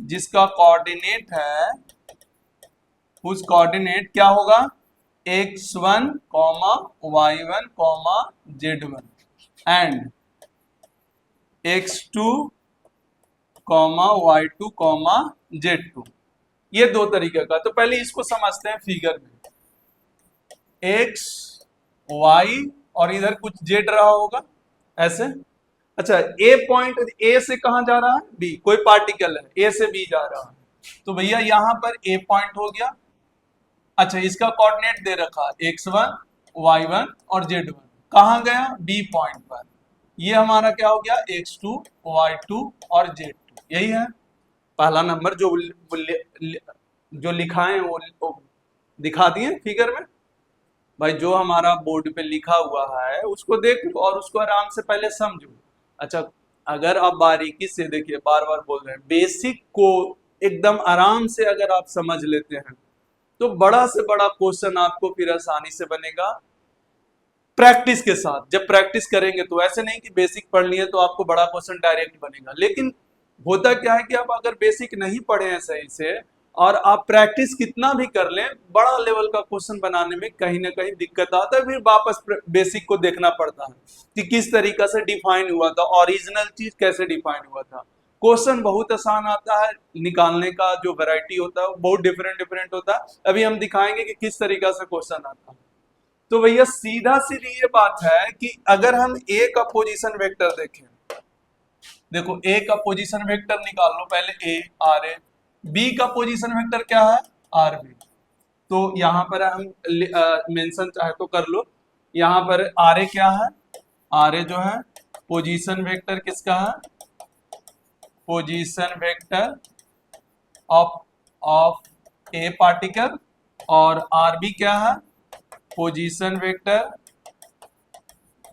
Speaker 1: जिसका कोऑर्डिनेट है, हुज कोऑर्डिनेट क्या होगा, x1, y1, z1 and x2, y2, z2। ये दो तरीके का। तो पहले इसको समझते हैं फिगर में, x y और इधर कुछ z रहा होगा ऐसे। अच्छा ए पॉइंट, ए से कहां जा रहा है, बी, कोई पार्टिकल है ए से बी जा रहा है, तो भैया यहां पर ए पॉइंट हो गया। अच्छा इसका कोऑर्डिनेट दे रखा x1, y1 और z1, कहां गया, बी पॉइंट पर। ये हमारा क्या हो गया, x2, y2 और z2, यही है पहला नंबर जो लिखाए वो दिखा दिए फिगर में। भाई जो हमारा बोर्ड पे लिखा हुआ है उसको देख लो और उसको आराम से पहले समझो। अच्छा, अगर आप बारीकी से देखिए, बार बार बोल रहे हैं, बेसिक को एकदम आराम से अगर आप समझ लेते हैं तो बड़ा से बड़ा क्वेश्चन आपको फिर आसानी से बनेगा प्रैक्टिस के साथ। जब प्रैक्टिस करेंगे तो ऐसे नहीं कि बेसिक पढ़ लिए तो आपको बड़ा क्वेश्चन डायरेक्ट बनेगा, लेकिन होता क्या है कि आप अगर बेसिक नहीं पढ़े हैं सही से और आप प्रैक्टिस कितना भी कर लें, बड़ा लेवल का क्वेश्चन बनाने में कहीं ना कहीं दिक्कत आता है, फिर वापस बेसिक को देखना पड़ता है कि किस तरीका से डिफाइन हुआ था, ओरिजिनल चीज कैसे डिफाइन हुआ था। क्वेश्चन बहुत आसान आता है, निकालने का जो वैरायटी होता है वो बहुत डिफरेंट डिफरेंट होता है। अभी हम दिखाएंगे कि किस तरीका से क्वेश्चन आता है। तो भैया सीधा सीधी ये बात है कि अगर हम ए का पोजीशन वेक्टर देखें, देखो ए का पोजीशन वेक्टर निकाल लो पहले, ए आर ए। बी का पोजीशन वेक्टर क्या है, आर बी। तो यहां पर हम मेंशन चाहे तो कर लो, यहां पर आर ए क्या है, आर ए जो है पोजीशन वेक्टर किसका है, position vector of of A particle. और आर बी क्या है, पोजीशन वेक्टर,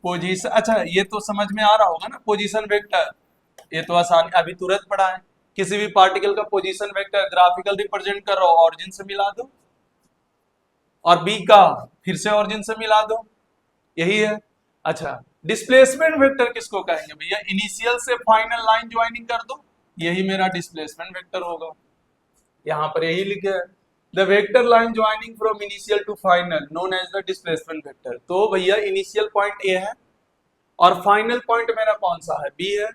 Speaker 1: पोजीशन, अच्छा ये तो समझ में आ रहा होगा ना, पोजीशन वेक्टर ये तो आसान, अभी तुरंत पढ़ा है। किसी भी पार्टिकल का पोजीशन वेक्टर ग्राफिकल रिप्रेजेंट कर रहा हो, ऑरिजिन से मिला दो, और बी का फिर से ऑरिजिन से मिला दो, यही है। अच्छा, डिस्प्लेसमेंट वेक्टर किसको कहेंगे भैया, इनिशियल से फाइनल लाइन ज्वाइनिंग कर दो, यही मेरा डिस्प्लेसमेंट वेक्टर होगा। यहाँ पर यही लिखे है, the vector line joining from initial to final known as the displacement vector. तो भैया इनिशियल पॉइंट ए है और फाइनल पॉइंट मेरा कौन सा है, बी है।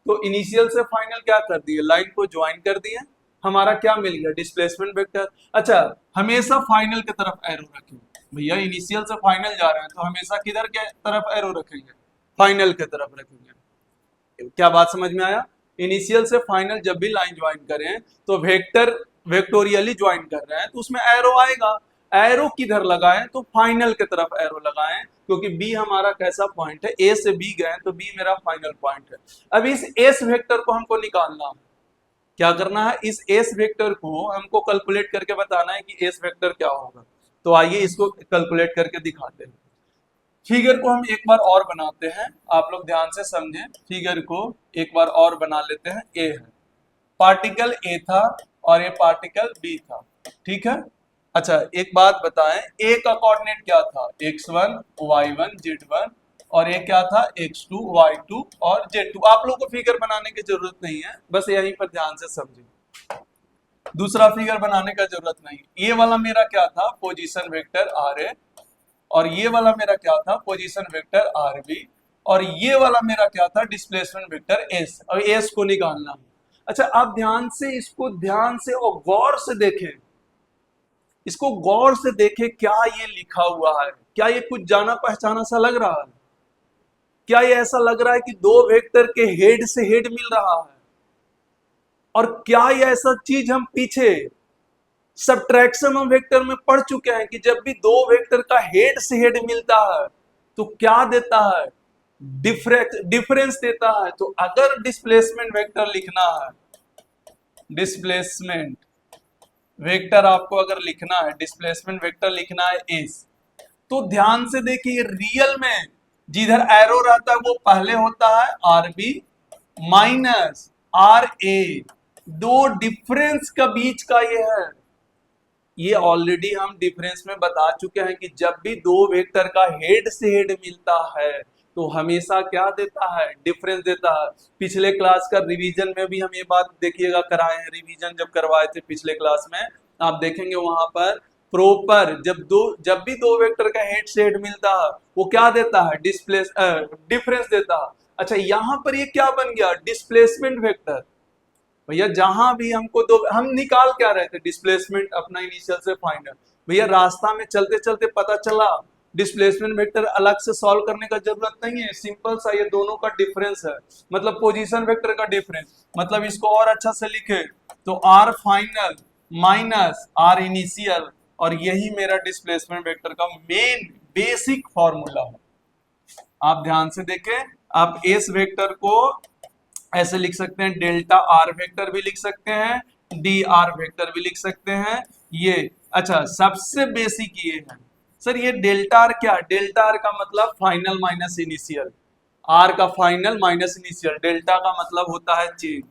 Speaker 1: तो इनिशियल से फाइनल क्या कर दिए, लाइन को ज्वाइन कर दिए, हमारा क्या मिल गया, डिस्प्लेसमेंट वेक्टर। अच्छा, हमेशा फाइनल की तरफ एरो रखेंगे भैया, इनिशियल से फाइनल जा रहे हैं तो हमेशा किधर के तरफ एरो रखेंगे, फाइनल की तरफ रखेंगे। क्या बात समझ में आया, इनिशियल से फाइनल जब भी लाइन ज्वाइन करें तो वेक्टर वेक्टोरियली ज्वाइन कर रहे हैं तो उसमें एरो आएगा, एरो किधर लगाएं तो फाइनल की तरफ एरो लगाएं, क्योंकि बी हमारा कैसा पॉइंट है, ए से बी गए तो बी मेरा फाइनल पॉइंट है। अब इस एस वेक्टर को हमको निकालना है, क्या करना है, इस एस वेक्टर को हमको कैलकुलेट करके बताना है कि एस वेक्टर क्या होगा। तो आइए इसको कैलकुलेट करके दिखाते हैं। फिगर को हम एक बार और बनाते हैं, आप लोग ध्यान से समझें, फिगर को एक बार और बना लेते हैं। ए है, पार्टिकल ए था और ये पार्टिकल बी था, ठीक है। अच्छा एक बात बताएं, ए का कोऑर्डिनेट क्या था, x1 y1 z1, और ये क्या था x2 y2 और z2। आप लोगों को फिगर बनाने की जरूरत नहीं है, बस यहीं पर ध्यान से समझिए, दूसरा फिगर बनाने का जरूरत नहीं। ये वाला मेरा क्या था, पोजीशन वेक्टर आर ए, और ये वाला मेरा क्या था, पोजीशन वेक्टर आर बी, और ये वाला मेरा क्या था, डिस्प्लेसमेंट वेक्टर एस। अब एस को निकालना है। अच्छा आप ध्यान से इसको ध्यान से और गौर से देखें, इसको गौर से देखें, क्या ये लिखा हुआ है, क्या ये कुछ जाना पहचाना सा लग रहा है, क्या ये ऐसा लग रहा है कि दो वेक्टर के हेड से हेड मिल रहा है, और क्या ये ऐसा चीज हम पीछे सब्ट्रैक्शन ऑफ वेक्टर में पढ़ चुके हैं कि जब भी दो वेक्टर का हेड से हेड मिलता है तो क्या देता है, डिफरेंस देता है। तो अगर डिस्प्लेसमेंट वेक्टर लिखना है, डिस्प्लेसमेंट वेक्टर आपको अगर लिखना है, डिस्प्लेसमेंट वेक्टर लिखना है एस, तो ध्यान से देखिए, रियल में जिधर एरो रहता है वो पहले होता है आर बी माइनस आर ए, दो डिफरेंस का बीच का ये है। ये ऑलरेडी हम डिफरेंस में बता चुके हैं कि जब भी दो वेक्टर का हेड से हेड मिलता है तो हमेशा क्या देता है, डिफरेंस देता है। पिछले क्लास का रिवीजन में भी हम ये बात देखिएगा कराए हैं, रिवीजन जब करवाए थे पिछले क्लास में, आप देखेंगे वहां पर प्रॉपर जब भी दो वेक्टर का हेड से हेड मिलता है वो क्या देता है, डिफरेंस देता है। अच्छा यहाँ पर ये क्या बन गया, डिस्प्लेसमेंट वेक्टर। भैया जहां भी हमको दो, हम निकाल क्या रहे थे, डिस्प्लेसमेंट अपना इनिशियल से फाइनल। भैया रास्ता में चलते चलते पता चला डिस्प्लेसमेंट वेक्टर अलग से सॉल्व करने का जरूरत नहीं है, सिंपल सा ये दोनों का डिफरेंस है, मतलब पोजीशन वेक्टर का डिफरेंस। मतलब इसको और अच्छा से लिखे तो R final minus R initial, और यही मेरा डिस्प्लेसमेंट वेक्टर का मेन बेसिक फॉर्मूला है। आप ध्यान से देखें, आप एस वेक्टर को ऐसे लिख सकते हैं, डेल्टा आर वेक्टर भी लिख सकते हैं, डी आर वेक्टर भी लिख सकते हैं ये। अच्छा सबसे बेसिक ये है, सर ये डेल्टा आर क्या है? डेल्टा आर का मतलब फाइनल माइनस इनिशियल, आर का फाइनल माइनस इनिशियल, डेल्टा का मतलब होता है चेंज।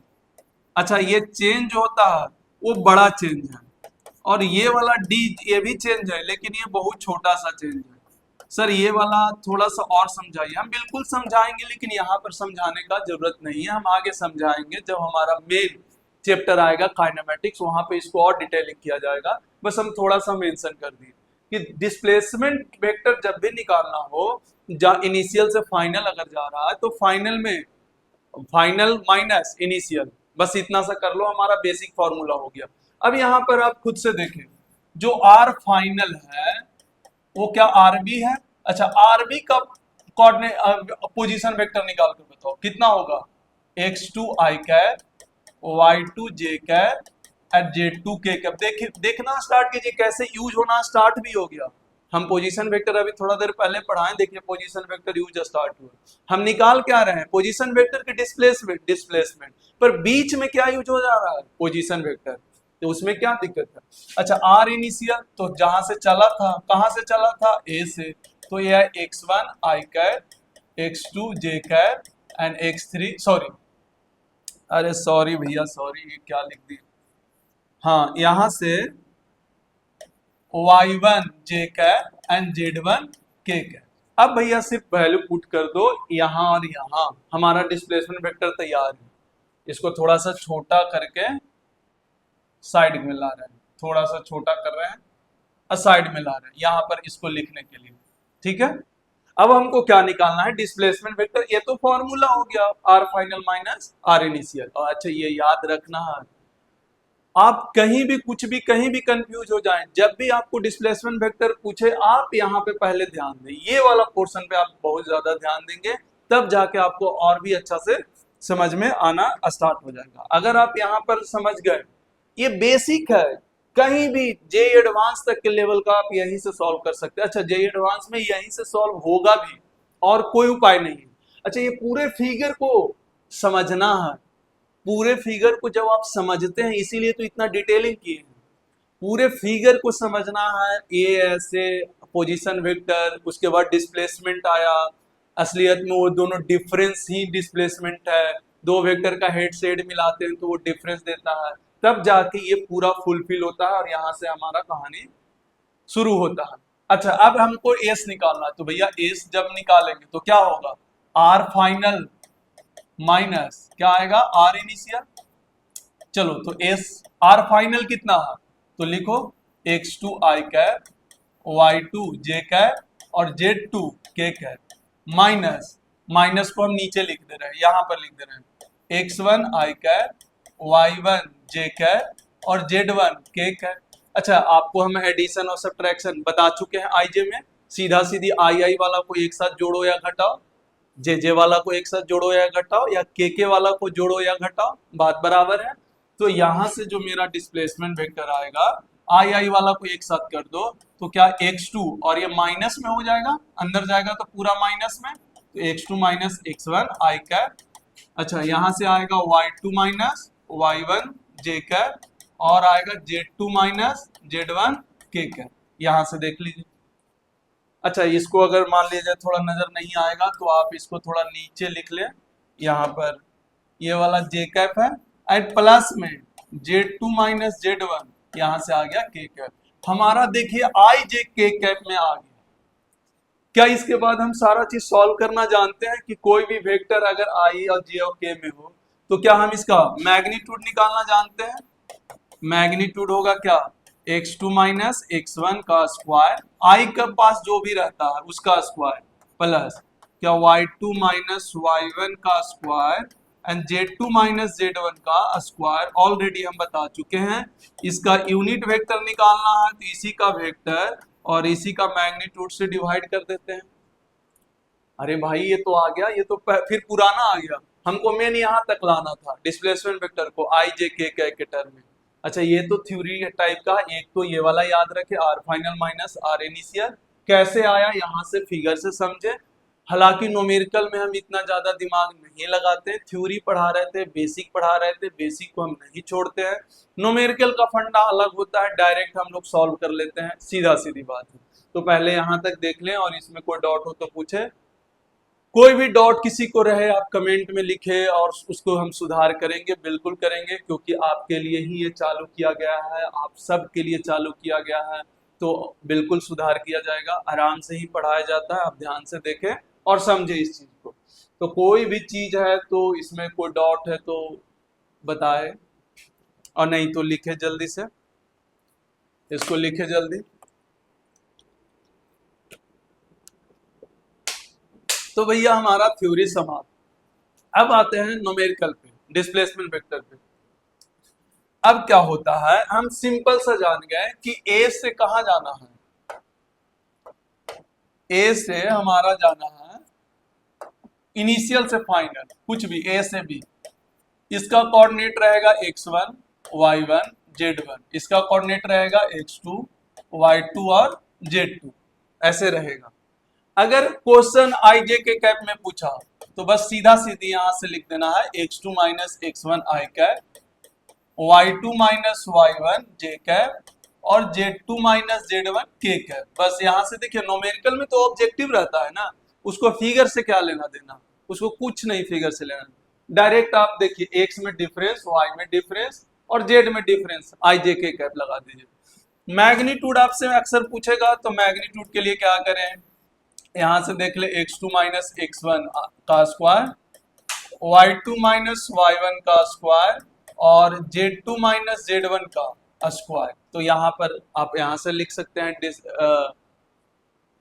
Speaker 1: अच्छा ये चेंज होता है वो बड़ा चेंज है, और ये वाला डी ये भी चेंज है लेकिन ये बहुत छोटा सा चेंज है। सर ये वाला थोड़ा सा और समझाइए। हम बिल्कुल समझाएंगे लेकिन यहाँ पर समझाने का जरूरत नहीं है, हम आगे समझाएंगे जब हमारा मेन चैप्टर आएगा काइनेमेटिक्स, वहां पे इसको और डिटेलिंग किया जाएगा। बस हम थोड़ा सा मेंशन कर दिए कि डिस्प्लेसमेंट वेक्टर जब भी निकालना हो, जहाँ इनिशियल से फाइनल अगर जा रहा है तो फाइनल में फाइनल माइनस इनिशियल, बस इतना सा कर लो, हमारा बेसिक फॉर्मूला हो गया। अब यहाँ पर आप खुद से देखें, जो आर फाइनल है वो क्या आरबी है? अच्छा आरबी का कोऑर्डिनेट पोजीशन वेक्टर निकाल कर बताओ कितना होगा? x2 I cap, y2 J cap and z2 के कैप। देखिए देखना स्टार्ट कीजिए कैसे यूज होना स्टार्ट भी हो गया। हम पोजीशन वेक्टर अभी थोड़ा देर पहले पढ़ाएं, देखिए पोजीशन वेक्टर यूज स्टार्ट हुआ। हम निकाल क्या रहे हैं? पोजीशन वेक्टर के डिस्प्लेसमेंट, डिस्प्लेसमेंट पर बीच में क्या यूज हो जा रहा है? Position vector. तो उसमें क्या दिक्कत है? अच्छा आर इनिशियल तो जहां से चला था, कहां से चला था? ए से, तो ये है x1 I cap, x2 J cap and x3 sorry, अरे सॉरी भैया सॉरी, ये क्या लिख दिया? हाँ यहां से y1 J cap and z1 के कैप। अब भैया सिर्फ वैल्यू पुट कर दो यहां और यहां, हमारा डिस्प्लेसमेंट वेक्टर तैयार है। इसको थोड़ा सा छोटा करके साइड में ला रहे हैं, थोड़ा सा छोटा कर रहे हैं, साइड में ला रहे हैं यहाँ पर इसको लिखने के लिए। ठीक है, अब हमको क्या निकालना है? Displacement vector. ये तो फॉर्मूला हो गया, R final minus R initial. और अच्छा ये याद रखना है, आप कहीं भी कुछ भी कहीं भी कंफ्यूज हो जाएं, जब भी आपको डिस्प्लेसमेंट वेक्टर पूछे आप यहाँ पे पहले ध्यान दें, ये वाला पोर्शन पे आप बहुत ज्यादा ध्यान देंगे, तब जाके आपको और भी अच्छा से समझ में आना स्टार्ट हो जाएगा। अगर आप यहाँ पर समझ गए, ये बेसिक है, कहीं भी जे एडवांस तक के लेवल का आप यहीं से सॉल्व कर सकते हैं। अच्छा जे एडवांस में यहीं से सॉल्व होगा भी, और कोई उपाय नहीं है। अच्छा ये पूरे फिगर को समझना है, पूरे फिगर को जब आप समझते हैं, इसीलिए तो इतना डिटेलिंग किए हैं, पूरे फिगर को समझना है। ये ऐसे पोजीशन वेक्टर, उसके बाद डिस्प्लेसमेंट आया, असलियत में वो दोनों डिफरेंस ही डिस्प्लेसमेंट है, दो वेक्टर का हेड से हेड मिलाते हैं तो वो डिफरेंस देता है, तब जाके ये पूरा फुलफिल होता है और यहाँ से हमारा कहानी शुरू होता है। अच्छा अब हमको एस निकालना है, तो भैया एस जब निकालेंगे तो क्या होगा? आर फाइनल माइनस क्या आएगा? R initial. चलो तो एस आर फाइनल कितना है? तो लिखो x2 आई कैप, y2 जे कैप और z2 के कैप, माइनस माइनस को हम नीचे लिख दे रहे हैं, यहां पर लिख दे रहे हैं x1 आई कैप, y1 जे कैप और z1 के कैप। अच्छा आपको हम एडिशन और सब्ट्रैक्शन बता चुके हैं आईजे में, सीधा सीधी आई आई वाला को एक साथ जोड़ो या घटाओ, जे जे वाला को एक साथ जोड़ो या घटाओ, या के वाला को जोड़ो या घटाओ, बात बराबर है। तो यहां से जो मेरा डिस्प्लेसमेंट वेक्टर आएगा, आई आई वाला को एक साथ कर दो तो क्या x2, और ये माइनस में हो जाएगा, अंदर जाएगा तो पूरा माइनस में, तो x2 माइनस x1 आई कैप। अच्छा यहाँ से आएगा y2 माइनस y1 जे कैप, और आएगा z2 माइनस z1 के कैप, यहाँ से देख लीजिए। अच्छा इसको अगर मान लीजिए थोड़ा नजर नहीं आएगा तो आप इसको थोड़ा नीचे लिख लें, यहाँ पर ये वाला जे कैप है एंड प्लस में z2 माइनस z1, यहाँ से आ गया के कैप। हमारा देखिए आई जे के कैप में आ गया। क्या इसके बाद हम सारा चीज सॉल्व करना जानते हैं कि कोई भी वेक्टर अगर आई और जे और के में हो तो क्या हम इसका मैग्नीट्यूड निकालना जानते हैं? मैग्नीट्यूड होगा क्या? x2 माइनस x1 का स्क्वायर, आई के पास जो भी रहता है उसका स्क्वायर, प्लस क्या y2 माइनस y1 का square and z2 minus z1 का स्क्वायर। ऑलरेडी हम बता चुके हैं, इसका यूनिट वेक्टर निकालना है तो इसी का वेक्टर और इसी का मैग्नीट्यूड से डिवाइड कर देते हैं। अरे भाई ये तो आ गया, ये तो फिर पुराना आ गया, हमको मेन यहाँ तक लाना था डिस्प्लेसमेंट वेक्टर को आई जे के टर्म में। अच्छा ये तो थ्योरी टाइप का, एक तो ये वाला याद रखे R final minus R initial, कैसे आया यहाँ से फिगर से समझे। हालांकि न्यूमेरिकल में हम इतना ज्यादा दिमाग नहीं लगाते, थ्योरी पढ़ा रहे थे, बेसिक पढ़ा रहे थे, बेसिक को हम नहीं छोड़ते हैं। न्यूमेरिकल का फंडा अलग होता है, डायरेक्ट हम लोग सॉल्व कर लेते हैं, सीधा सीधी बात है। तो पहले यहां तक देख लें और इसमें कोई डाउट हो तो पूछे। कोई भी डाउट किसी को रहे आप कमेंट में लिखे और उसको हम सुधार करेंगे, बिल्कुल करेंगे, क्योंकि आपके लिए ही ये चालू किया गया है, आप सब के लिए चालू किया गया है, तो बिल्कुल सुधार किया जाएगा। आराम से ही पढ़ाया जाता है, आप ध्यान से देखें और समझे इस चीज को। तो कोई भी चीज है तो इसमें कोई डाउट है तो बताए, और नहीं तो लिखे जल्दी से, इसको लिखे जल्दी। तो भैया हमारा थ्योरी समाप्त। अब आते हैं न्यूमेरिकल पे, डिस्प्लेसमेंट वेक्टर पे। अब क्या होता है, हम सिंपल सा जान गए कि ए से कहां जाना है। ए से हमारा जाना है इनिशियल से फाइनल, कुछ भी ए से बी। इसका कोऑर्डिनेट रहेगा x1 y1 z1, इसका कोऑर्डिनेट रहेगा x2 y2 और z2, ऐसे रहेगा। अगर क्वेश्चन आई जे के कैप में पूछा तो बस सीधा सीधी यहां से लिख देना है x2 माइनस x1 आई कैप, y2 माइनस y1 जे कैप और z2 माइनस z1 के कैप। बस यहां से देखिए, न्यूमेरिकल में तो ऑब्जेक्टिव रहता है ना, उसको फिगर से क्या लेना देना, उसको कुछ नहीं फिगर से लेना। डायरेक्ट आप देखिए x में डिफरेंस, y में डिफरेंस और z में डिफरेंस, आई जे के कैप लगा दीजिए। मैग्नीट्यूड आपसे अक्सर पूछेगा, तो मैग्नीट्यूड के लिए क्या करें, यहां से देख ले x2 माइनस x1 का स्क्वायर, y2 माइनस y1 का स्क्वायर और z2 माइनस z1 का स्क्वायर। तो यहाँ पर आप यहां से लिख सकते हैं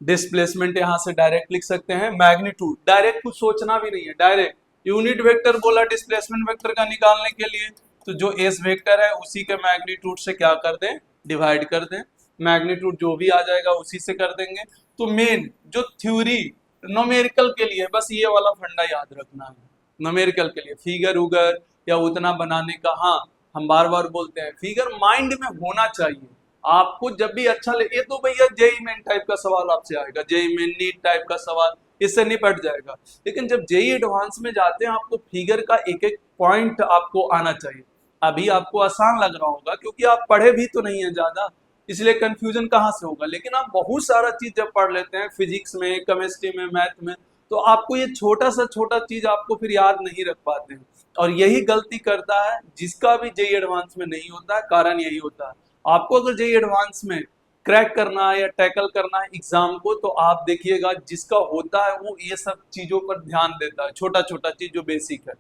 Speaker 1: डिस्प्लेसमेंट, यहां से डायरेक्ट लिख सकते हैं। मैग्नीट्यूड डायरेक्ट कुछ सोचना भी नहीं है, डायरेक्ट यूनिट वेक्टर बोला डिस्प्लेसमेंट वेक्टर का निकालने के लिए, तो जो एस वेक्टर है उसी के मैग्नीट्यूड से क्या कर दें, डिवाइड कर दें। मैग्नीट्यूड जो भी आ जाएगा उसी से कर देंगे। तो मेन जो थ्योरी न्यूमेरिकल के लिए बस ये वाला फंडा याद रखना है। न्यूमेरिकल के लिए फिगर उगर या उतना बनाने का, हाँ हम बार बार बोलते हैं फिगर माइंड में होना चाहिए आपको जब भी अच्छा लगे। ये तो भैया जेई मेन टाइप का सवाल आपसे आएगा, जेई मेन नीट टाइप का सवाल, इससे निपट जाएगा। लेकिन जब जेई एडवांस में जाते हैं आपको फिगर का एक एक पॉइंट आपको आना चाहिए। अभी आपको आसान लग रहा होगा क्योंकि आप पढ़े भी तो नहीं है ज्यादा, इसलिए कंफ्यूजन कहाँ से होगा। लेकिन आप बहुत सारा चीज जब पढ़ लेते हैं फिजिक्स में, केमिस्ट्री में, मैथ में, तो आपको ये छोटा चीज आपको फिर याद नहीं रख पाते हैं। और यही गलती करता है जिसका भी जेई एडवांस में नहीं होता है, कारण यही होता है। आपको अगर जेई एडवांस में क्रैक करना है या टैकल करना है एग्जाम को, तो आप देखिएगा जिसका होता है वो ये सब चीजों पर ध्यान देता है, छोटा छोटा चीज जो बेसिक है।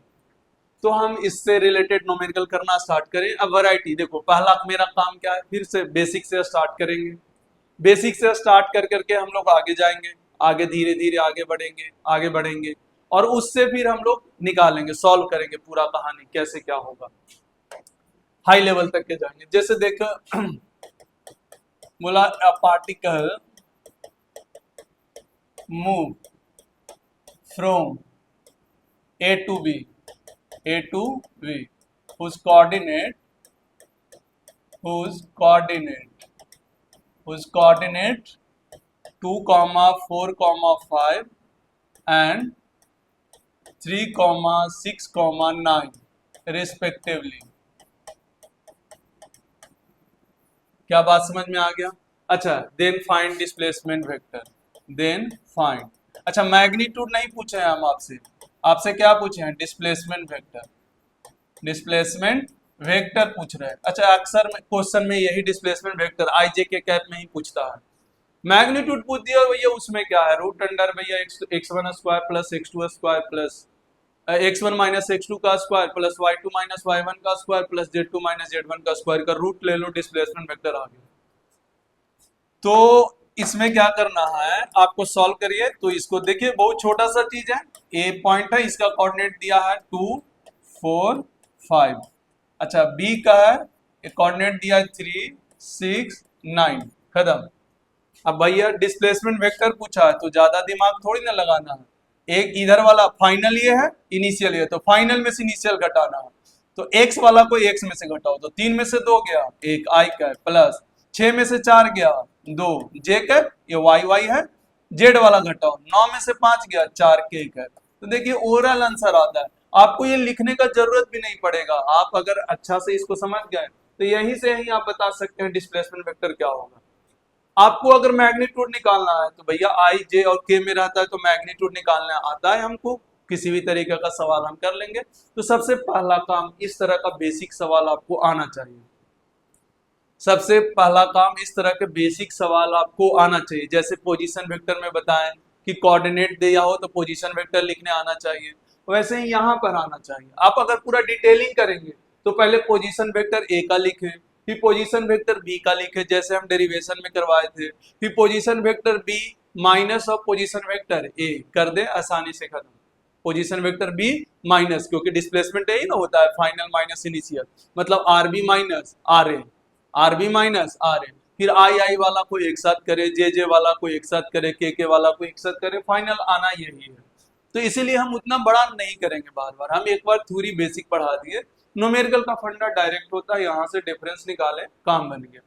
Speaker 1: तो हम इससे रिलेटेड न्यूमेरिकल करना स्टार्ट करें। अब वैरायटी देखो, पहला मेरा काम क्या है, फिर से बेसिक से स्टार्ट करेंगे। बेसिक से स्टार्ट कर करके हम लोग आगे जाएंगे, आगे धीरे धीरे आगे बढ़ेंगे, आगे बढ़ेंगे, और उससे फिर हम लोग निकालेंगे, सॉल्व करेंगे पूरा कहानी कैसे क्या होगा, हाई लेवल तक के जाएंगे। जैसे देखो बोला a particle move from A to B, A to B, whose coordinate 2, 4, 5 and 3, 6, 9 respectively। क्या बात समझ में आ गया? अच्छा, then find displacement vector, then find. अच्छा, मैग्नीट्यूड नहीं पूछे हैं हम आपसे, आपसे क्या पूछे हैं, डिस्प्लेसमेंट वेक्टर। डिस्प्लेसमेंट वेक्टर पूछ रहे हैं। अच्छा, अक्सर क्वेश्चन में यही डिस्प्लेसमेंट वेक्टर आई जे के कैप में ही पूछता है। मैग्नीट्यूड पूछ दिया भैया, उसमें क्या है, रूट अंडर भैया x1 square plus x2 square plus x1 minus x2 का square plus y2 minus y1 का square plus z2 minus z1 का स्क्वायर का रूट ले लो, डिस्प्लेसमेंट वेक्टर आ गया। तो इसमें क्या करना है आपको, सॉल्व करिए। तो इसको देखिए, बहुत छोटा सा चीज है, ए पॉइंट है, इसका कोऑर्डिनेट दिया है 2, 4, 5। अच्छा, बी का है कोऑर्डिनेट दिया है 3, 6, 9, खत्म। अब भैया डिस्प्लेसमेंट वेक्टर पूछा है तो ज्यादा दिमाग थोड़ी ना लगाना है। एक इधर वाला फाइनल ये है, इनिशियल ये, तो फाइनल में से इनिशियल घटाना है। तो एक्स वाला को एक्स में से घटाओ, तो 3 में से 2 गया, एक आई का प्लस 6 में से 4 गया 2 जे कैप, ये वाई वाई है, जेड वाला घटाओ, 9 में से 5 गया 4 के कैप। तो देखिए ओवरऑल आंसर आता है। आपको ये लिखने का जरूरत भी नहीं पड़ेगा, आप अगर अच्छा से इसको समझ गए तो यही से ही आप बता सकते हैं डिस्प्लेसमेंट वेक्टर क्या होगा। आपको अगर मैग्नीट्यूड निकालना है तो भैया आई जे और के में रहता है, तो मैग्नीट्यूड निकालना आता है हमको, किसी भी तरीके का सवाल हम कर लेंगे। तो सबसे पहला काम इस तरह का बेसिक सवाल आपको आना चाहिए। सबसे पहला काम इस तरह के बेसिक सवाल आपको आना चाहिए। जैसे पोजीशन वेक्टर में बताएं कि कोऑर्डिनेट दिया हो तो पोजीशन वेक्टर लिखने आना चाहिए, वैसे ही यहाँ पर आना चाहिए। आप अगर पूरा डिटेलिंग करेंगे तो पहले पोजीशन वेक्टर ए का लिखे, फिर पोजीशन वेक्टर बी का लिखे, जैसे हम डेरिवेशन में करवाए थे, फिर पोजीशन वेक्टर बी माइनस और पोजीशन वेक्टर ए कर दे, आसानी से खत्म। पोजीशन वेक्टर बी माइनस, क्योंकि डिस्प्लेसमेंट यही ना होता है, फाइनल माइनस इनिशियल, मतलब r B minus r A, r B minus r A, फिर आई आई वाला को एक साथ करे, जे जे वाला को एक साथ करे, के वाला को एक साथ करे, फाइनल आना यही है। तो इसीलिए हम उतना बड़ा नहीं करेंगे बार बार, हम एक बार थ्योरी बेसिक पढ़ा दिए, न्यूमेरिकल का फंडा डायरेक्ट होता है, यहाँ से डिफरेंस निकाले, काम बन गया।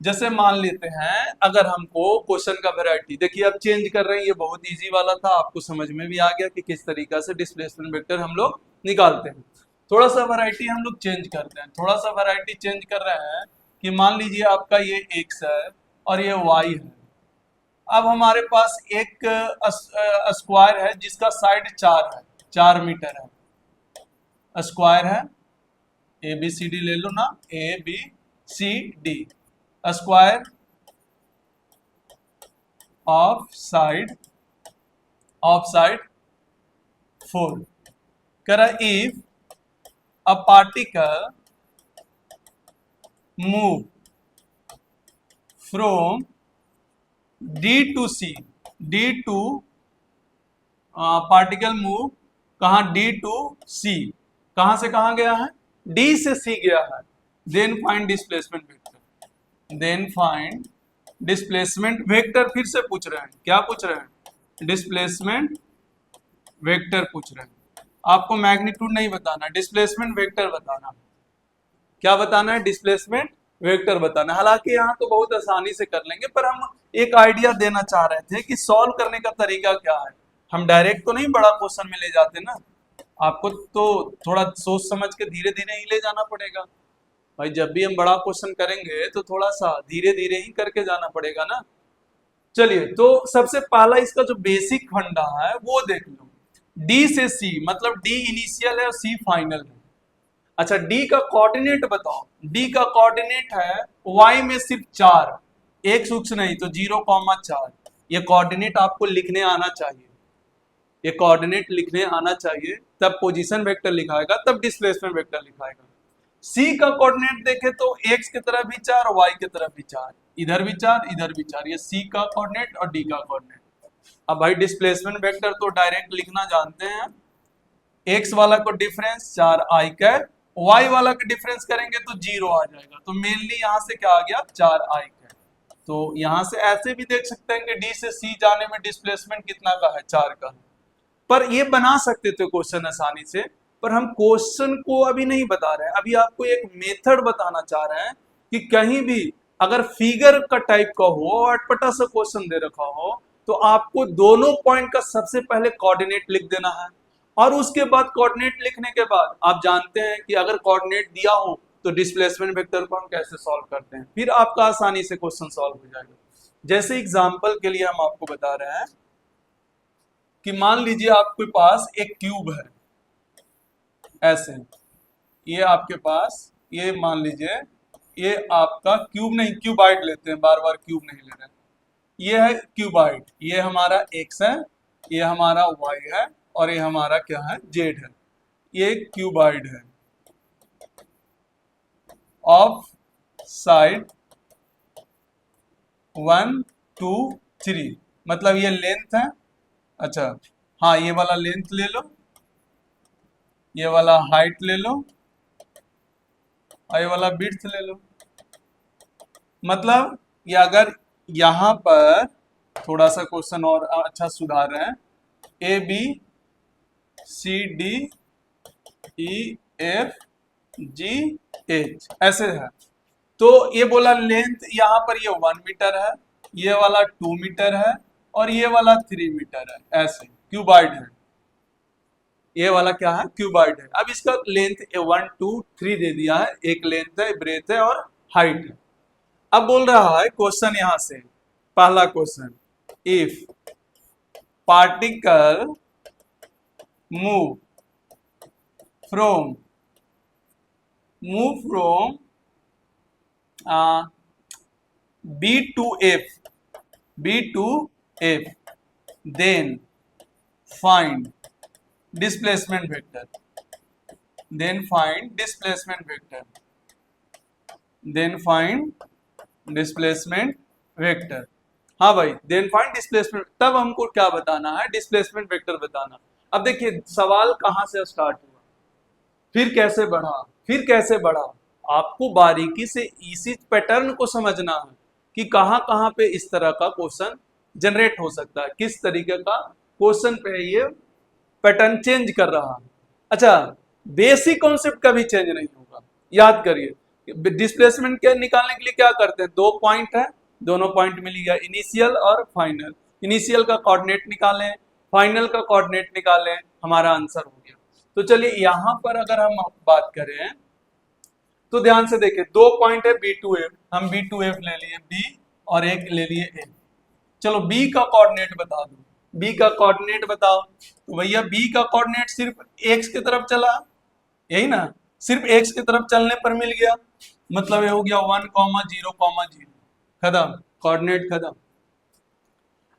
Speaker 1: जैसे मान लेते हैं अगर हमको क्वेश्चन का वैरायटी, देखिए अब चेंज कर रहे हैं, ये बहुत इजी वाला था, आपको समझ में भी आ गया कि किस तरीका से डिस्प्लेसमेंट वेक्टर हम लोग निकालते हैं। थोड़ा सा वैरायटी हम लोग चेंज करते हैं, थोड़ा सा वैरायटी चेंज कर रहे हैं कि मान लीजिए आपका ये x है और ये y है। अब हमारे पास एक स्क्वायर है जिसका साइड 4 है, 4 मीटर है, स्क्वायर है, ए बी सी डी ले लो ना, A B C D, square of side 4, करा इफ a particle move from D to C, D to particle move कहाँ, D to C, कहाँ से कहाँ गया है, D से C गया है। Then find displacement vector, then find displacement vector, फिर से पूछ रहे हैं, क्या पूछ रहे हैं, डिस्प्लेसमेंट वेक्टर पूछ रहे हैं। आपको मैग्नीट्यूड नहीं बताना, डिस्प्लेसमेंट वेक्टर बताना। क्या बताना है, डिस्प्लेसमेंट वेक्टर बताना। हालांकि यहाँ तो बहुत आसानी से कर लेंगे, पर हम एक आइडिया देना चाह रहे थे कि सॉल्व करने का तरीका क्या है। हम डायरेक्ट तो नहीं बड़ा क्वेश्चन में ले जाते ना, आपको तो थोड़ा सोच समझ के धीरे धीरे ही ले जाना पड़ेगा भाई। जब भी हम बड़ा क्वेश्चन करेंगे तो थोड़ा सा धीरे धीरे ही करके जाना पड़ेगा ना। चलिए, तो सबसे पहला इसका जो बेसिक फंडा है वो देख लो, डी से सी, मतलब डी इनिशियल है और सी फाइनल है। अच्छा, डी का कोऑर्डिनेट बताओ, डी का कोऑर्डिनेट है वाई में सिर्फ 4, एक सूक्ष्म नहीं तो 0,4। ये कोऑर्डिनेट आपको लिखने आना चाहिए, ये कोऑर्डिनेट लिखने आना चाहिए, तब पोजीशन वेक्टर लिखाएगा, तब डिस्प्लेसमेंट वेक्टर लिखाएगा। सी का कोऑर्डिनेट देखे तो एक्स की तरफ भी 4 और वाई की तरफ भी 4, इधर भी 4 इधर भी 4, ये सी का कोऑर्डिनेट और डी का कोऑर्डिनेट। अब भाई डिस्प्लेसमेंट वेक्टर तो डायरेक्ट लिखना जानते हैं, एक्स वाला को डिफरेंस 4 आई कैप, वाई वाला का डिफरेंस करेंगे तो 0 आ जाएगा, तो मेनली यहाँ से क्या आ गया, 4 आई कैप। तो यहाँ से ऐसे भी देख सकते हैं कि डी से सी जाने में डिस्प्लेसमेंट कितना का है, 4 का है। पर ये बना सकते थे क्वेश्चन आसानी से, पर हम क्वेश्चन को अभी नहीं बता रहे हैं, अभी आपको एक मेथड बताना चाह रहे हैं कि कहीं भी अगर फिगर का टाइप का हो और अटपटा सा क्वेश्चन दे रखा हो तो आपको दोनों पॉइंट का सबसे पहले कोऑर्डिनेट लिख देना है, और उसके बाद कोऑर्डिनेट लिखने के बाद आप जानते हैं कि अगर कोऑर्डिनेट दिया हो तो डिस्प्लेसमेंट वेक्टर को हम कैसे सॉल्व करते हैं, फिर आपका आसानी से क्वेश्चन सॉल्व हो जाएगा। जैसे एग्जांपल के लिए हम आपको बता रहे हैं कि मान लीजिए आपके पास एक क्यूब है, ऐसे ये आपके पास, ये मान लीजिए ये आपका क्यूब नहीं, क्यूबाइड लेते हैं, बार बार क्यूब नहीं ले रहे हैं, ये है क्यूबाइड, ये हमारा x है, ये हमारा y है और ये हमारा क्या है, z है। ये क्यूबाइड है ऑफ साइड 1 2 3, मतलब ये लेंथ है। अच्छा हाँ, ये वाला लेंथ ले लो, ये वाला हाइट ले लो और ये वाला विड्थ ले लो। मतलब ये अगर यहाँ पर थोड़ा सा क्वेश्चन और अच्छा सुधार रहे हैं, A B C D E F G H ऐसे है, तो ये बोला लेंथ यहाँ पर ये 1 मीटर है, ये वाला 2 मीटर है और ये वाला 3 मीटर है, ऐसे क्यूबाइड है, ये वाला क्या है, क्यूबाइड है। अब इसका लेंथ 1 2 3 दे दिया है, एक लेंथ है, ब्रेथ है और हाइट है। अब बोल रहा है क्वेश्चन यहां से, पहला question, if particle move from B to F, then find displacement vector. Then find displacement vector. Then find displacement vector. हाँ भाई, देन फाइंड डिस्प्लेसमेंट, तब हमको क्या बताना है, डिस्प्लेसमेंट वेक्टर बताना। अब देखिए सवाल कहां से स्टार्ट हुआ, फिर कैसे बढ़ा, फिर कैसे बढ़ा, आपको बारीकी से इसी पैटर्न को समझना है कि कहां कहां पे इस तरह का क्वेश्चन जनरेट हो सकता है, किस तरीके का क्वेश्चन पे ये पैटर्न चेंज कर रहा है। अच्छा, बेसिक कॉन्सेप्ट कभी चेंज नहीं होगा, याद करिए। डिस्प्लेसमेंट के निकालने के लिए क्या करते हैं, दो पॉइंट है, दोनों पॉइंट मिल गया, इनिशियल और फाइनल। इनिशियल का कोऑर्डिनेट निकालें, फाइनल का कोऑर्डिनेट निकालें, हमारा आंसर हो गया। तो चलिए यहां पर अगर हम बात करें तो ध्यान से देखिए, दो पॉइंट है B2F, हम B2F ले लिए B और एक ले लिए A। चलो B का कोऑर्डिनेट बता दो, B का कोऑर्डिनेट बताओ। तो भैया B का कोऑर्डिनेट सिर्फ x की तरफ चला, यही ना, सिर्फ x की तरफ चलने पर मिल गया, मतलब ये हो गया 1,0,0, खत्म, कोऑर्डिनेट खत्म।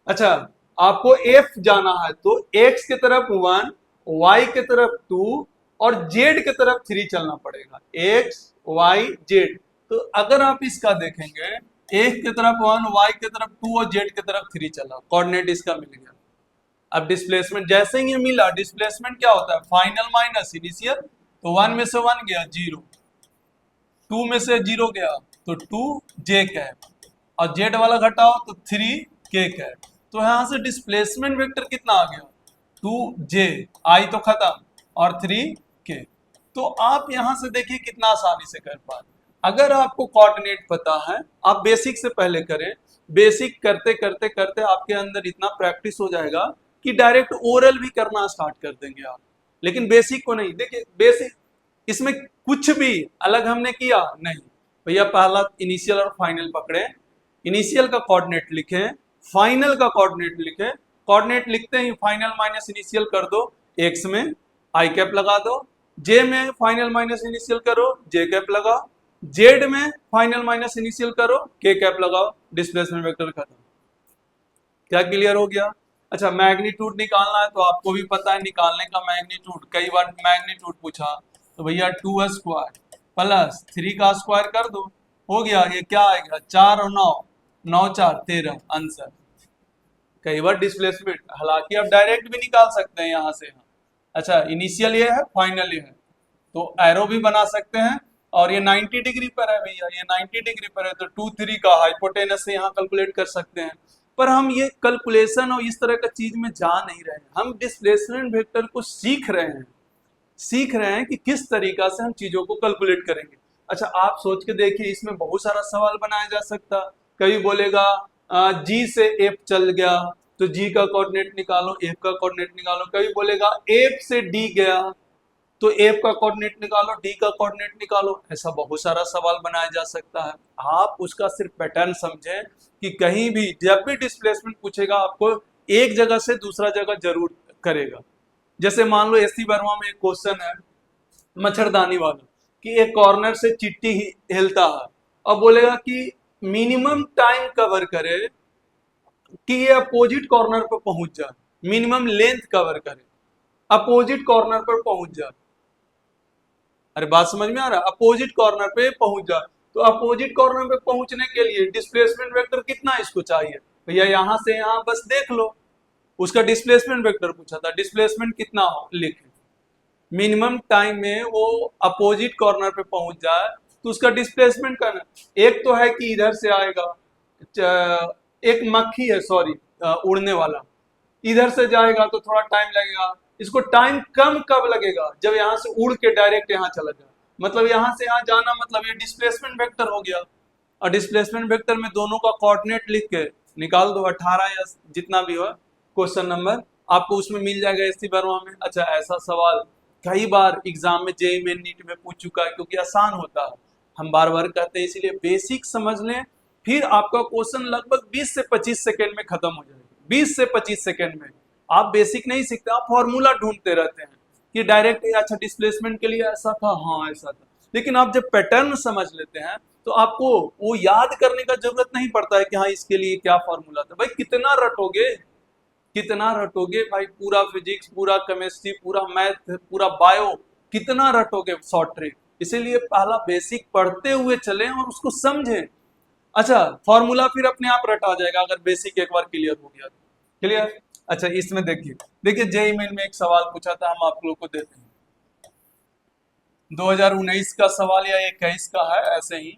Speaker 1: अच्छा, आपको F जाना है तो x की तरफ 1, y की तरफ 2 और z की तरफ 3 चलना पड़ेगा, x y z। तो अगर आप इसका देखेंगे, x की तरफ 1, y की तरफ 2 और z की तरफ 3 चला, कोऑर्डिनेट इसका मिल गया। अब डिस्प्लेसमेंट जैसे ही ये मिला, डिस्प्लेसमेंट क्या होता है, फाइनल माइनस इनिशियल, तो 1 में से 1 गया 0, 2 में से 0 गया तो 2 j कैप, और z वाला घटाओ तो 3 k कैप। तो यहां से डिस्प्लेसमेंट वेक्टर कितना आ गया, 2j, i तो खत्म और 3k। तो आप यहां से देखिए कितना आसानी से कर पा रहे। अगर आपको कोऑर्डिनेट पता है, आप बेसिक से पहले करें, बेसिक करते करते करते आपके अंदर इतना प्रैक्टिस हो जाएगा कि डायरेक्ट ओरल भी करना स्टार्ट कर देंगे आप। लेकिन बेसिक को नहीं, देखिए बेसिक इसमें कुछ भी अलग हमने किया नहीं भैया, पहला इनिशियल और फाइनल पकड़े, इनिशियल का कोऑर्डिनेट लिखें, फाइनल का कोऑर्डिनेट लिखें, कोऑर्डिनेट लिखते ही फाइनल माइनस इनिशियल कर दो, एक्स में आई कैप लगा दो, जे में फाइनल माइनस इनिशियल करो, जे कैप लगाओ, जेड में फाइनल माइनस इनिशियल करो, के कैप लगाओ, डिस्प्लेसमेंट वेक्टर खत्म। क्या क्लियर हो गया? अच्छा, मैग्नीट्यूड निकालना है तो आपको भी पता है निकालने का मैग्नीट्यूड, कई बार मैग्नीट्यूड पूछा तो भैया 2 स्क्वायर प्लस 3 का स्क्वायर कर दो, हो गया। ये क्या आएगा, 4 और 9, 9 4 13 आंसर। कई बार डिस्प्लेसमेंट, हालांकि आप डायरेक्ट भी निकाल सकते हैं यहाँ से। अच्छा, इनिशियल ये है, फाइनल ये है, तो एरो भी बना सकते हैं। और ये 90 डिग्री पर है भैया, ये 90 डिग्री पर है, तो 2 3 का हाइपोटेनस से यहाँ कैलकुलेट कर सकते हैं। पर हम ये कैलकुलेशन और इस तरह का चीज में जा नहीं रहे हैं, हम डिस्प्लेसमेंट वेक्टर को सीख रहे हैं कि किस तरीका से हम चीजों को कैलकुलेट करेंगे। अच्छा, आप सोच के देखिए, इसमें बहुत सारा सवाल बनाया जा सकता। कभी बोलेगा जी से एफ चल गया तो जी का कोऑर्डिनेट निकालो, एफ का कोऑर्डिनेट निकालो। कभी बोलेगा एफ से डी गया तो एफ का कोऑर्डिनेट निकालो, डी का कोऑर्डिनेट निकालो। ऐसा बहुत सारा सवाल बनाया जा सकता है। आप उसका सिर्फ पैटर्न समझें कि कहीं भी जब भी डिस्प्लेसमेंट पूछेगा आपको एक जगह से दूसरा जगह जरूर करेगा। जैसे मान लो एससी वर्मा में एक क्वेश्चन है मच्छरदानी वाला, कि एक कॉर्नर से चिट्टी हिलता है और बोलेगा कि मिनिमम टाइम कवर करे कि ये अपोजिट कॉर्नर पर पहुंच जाए, मिनिमम लेंथ कवर करे, अपोजिट कॉर्नर पर पहुंच जाए। अरे बात समझ में आ रहा है, अपोजिट कॉर्नर पे पहुंच जाए। तो अपोजिट कॉर्नर पे पहुंचने के लिए डिस्प्लेसमेंट वेक्टर कितना इसको चाहिए भैया, यहां से यहां बस देख लो, उसका डिस्प्लेसमेंट वेक्टर पूछा था, डिस्प्लेसमेंट कितना हो लिखे, मिनिमम टाइम में वो अपोजिट कॉर्नर पे पहुंच जाए तो उसका डिस्प्लेसमेंट करना। एक तो है कि इधर से आएगा, एक मक्खी है सॉरी उड़ने वाला, इधर से जाएगा तो थोड़ा टाइम लगेगा। इसको टाइम कम कब लगेगा, जब यहाँ से उड़ के डायरेक्ट यहाँ चला जाए, मतलब यहाँ से यहाँ जाना, मतलब ये डिस्प्लेसमेंट वेक्टर हो गया। और डिस्प्लेसमेंट वेक्टर में दोनों का कोऑर्डिनेट लिख के निकाल दो, 18 या जितना भी हो क्वेश्चन नंबर आपको उसमें मिल जाएगा एससी वर्मा में। अच्छा, ऐसा सवाल कई बार एग्जाम में, जेईई में, नीट में पूछ चुका है, क्योंकि आसान होता है। हम बार बार कहते हैं, इसीलिए बेसिक समझ लें, फिर आपका क्वेश्चन लगभग 20 से 25 सेकंड में खत्म हो जाएगा। 20 से 25 सेकंड में आप बेसिक नहीं सीखते, आप फॉर्मूला ढूंढते रहते हैं कि डायरेक्ट अच्छा डिस्प्लेसमेंट के लिए ऐसा था, हाँ ऐसा था, लेकिन आप जब पैटर्न समझ लेते हैं तो आपको वो याद करने का जरूरत नहीं पड़ता है कि हाँ इसके लिए क्या फॉर्मूला था। भाई कितना रटोगे, कितना रटोगे भाई, पूरा फिजिक्स, पूरा केमिस्ट्री, पूरा मैथ, पूरा बायो, कितना रटोगे शॉर्ट ट्रिक। इसीलिए पहला बेसिक पढ़ते हुए चलें और उसको समझें। अच्छा फॉर्मूला फिर अपने आप रटा जाएगा अगर बेसिक एक बार क्लियर हो गया। क्लियर। अच्छा इसमें देखिए, देखिए जेईई मेन में एक सवाल पूछा था, हम आप लोग को देते हैं 2019 का सवाल या 21 का है, ऐसे ही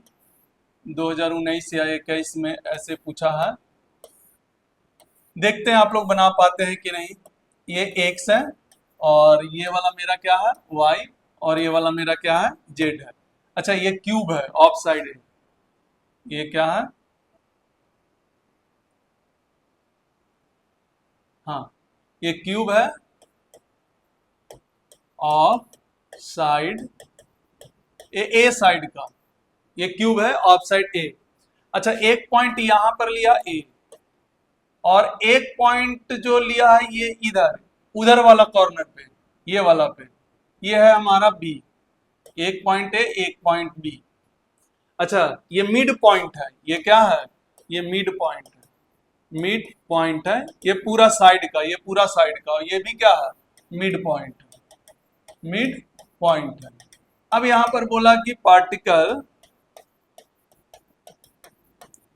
Speaker 1: 2019 या 21 में ऐसे पूछा है। देखते हैं आप लोग बना पाते हैं कि नहीं। ये x है और ये वाला मेरा क्या है y, और ये वाला मेरा क्या है z है। अच्छा ये क्यूब है, ऑफ साइड है, ये क्या है, हाँ ये क्यूब है ऑफ साइड ए साइड का, ये क्यूब है ऑफ साइड ए। अच्छा एक पॉइंट यहां पर लिया ए, और एक पॉइंट जो लिया है ये इधर उधर वाला कॉर्नर पे, ये वाला पे, ये है हमारा बी। एक पॉइंट ए एक पॉइंट बी। अच्छा ये मिड पॉइंट है, ये क्या है, ये मिड पॉइंट है, मिड पॉइंट है, ये पूरा साइड का, ये पूरा साइड का, ये भी क्या है मिड पॉइंट, मिड पॉइंट है। अब यहां पर बोला कि particle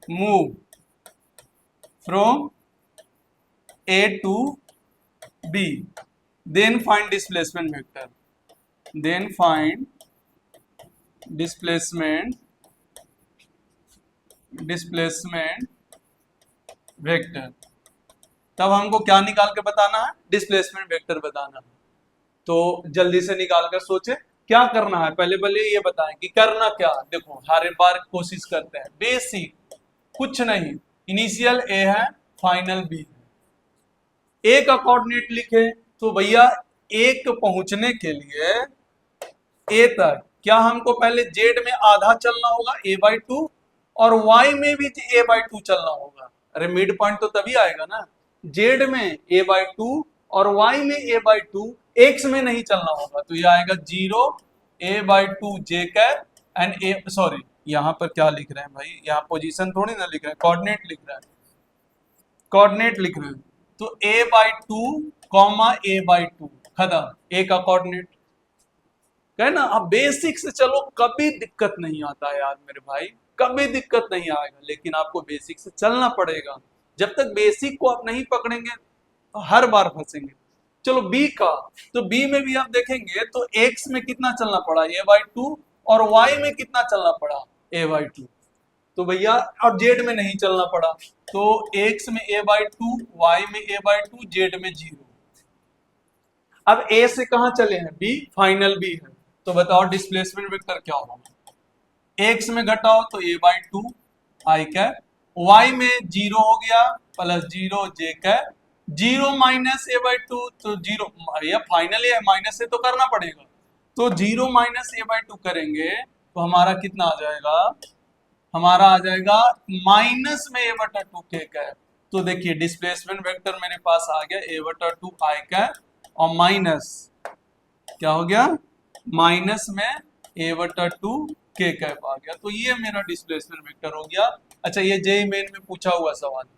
Speaker 1: move from A to B, then find displacement vector, then find displacement vector. तब हमको क्या निकाल के बताना है, डिस्प्लेसमेंट वेक्टर बताना है। तो जल्दी से निकाल कर सोचे क्या करना है, पहले पहले ये बताएं कि करना क्या। देखो हर बार कोशिश करते हैं, बेसिक कुछ नहीं, इनिशियल ए है फाइनल बी है। ए का कोऑर्डिनेट लिखे तो भैया एक पहुंचने के लिए ए तक क्या हमको पहले जेड में आधा चलना होगा a/2, और y में भी a/2 चलना होगा। अरे मिड पॉइंट तो तभी आएगा ना, जेड में a/2 और y में a/2, x में नहीं चलना होगा, तो ये आएगा 0 a/2 j cap and A, sorry यहां पर क्या लिख रहे हैं भाई, यहाँ पोजीशन थोड़ी ना लिख रहे हैं, कोऑर्डिनेट लिख रहा है, कोऑर्डिनेट लिख रहे हैं। तो a/2 कॉमा a/2 खत्म, a का कोऑर्डिनेट है ना। अब बेसिक से चलो, कभी दिक्कत नहीं आता यार मेरे भाई, कभी दिक्कत नहीं आएगा, लेकिन आपको बेसिक से चलना पड़ेगा। जब तक बेसिक को आप नहीं पकड़ेंगे तो हर बार फंसेंगे। चलो बी का, तो बी में भी आप देखेंगे तो एक्स में कितना चलना पड़ा a/2, और वाई में कितना चलना पड़ा a/2। तो भैया अब जेड में नहीं चलना पड़ा, तो एक्स में a/2, वाई में a/2, जेड में 0। अब ए से कहां चले हैं, बी, फाइनल बी है, तो बताओ डिस्प्लेसमेंट वेक्टर क्या होगा। एक्स में घटाओ तो a/2 आई कैप, वाई में 0 हो गया प्लस 0 जे कैप, 0 माइनस a/2 तो 0, भैया फाइनल है माइनस से तो करना पड़ेगा, तो 0 माइनस a/2 करेंगे तो हमारा कितना आ जाएगा, हमारा आ जाएगा माइनस में a/2 के कैप। तो देखिए डिस्प्लेसमेंट वेक्टर मेरे पास आ गया a/2 आई कैप, और माइनस क्या हो गया, माइनस में a/2 के कैप आ गया। तो ये मेरा डिस्प्लेसमेंट वेक्टर हो गया। अच्छा ये जेईई मेन में पूछा हुआ सवाल है,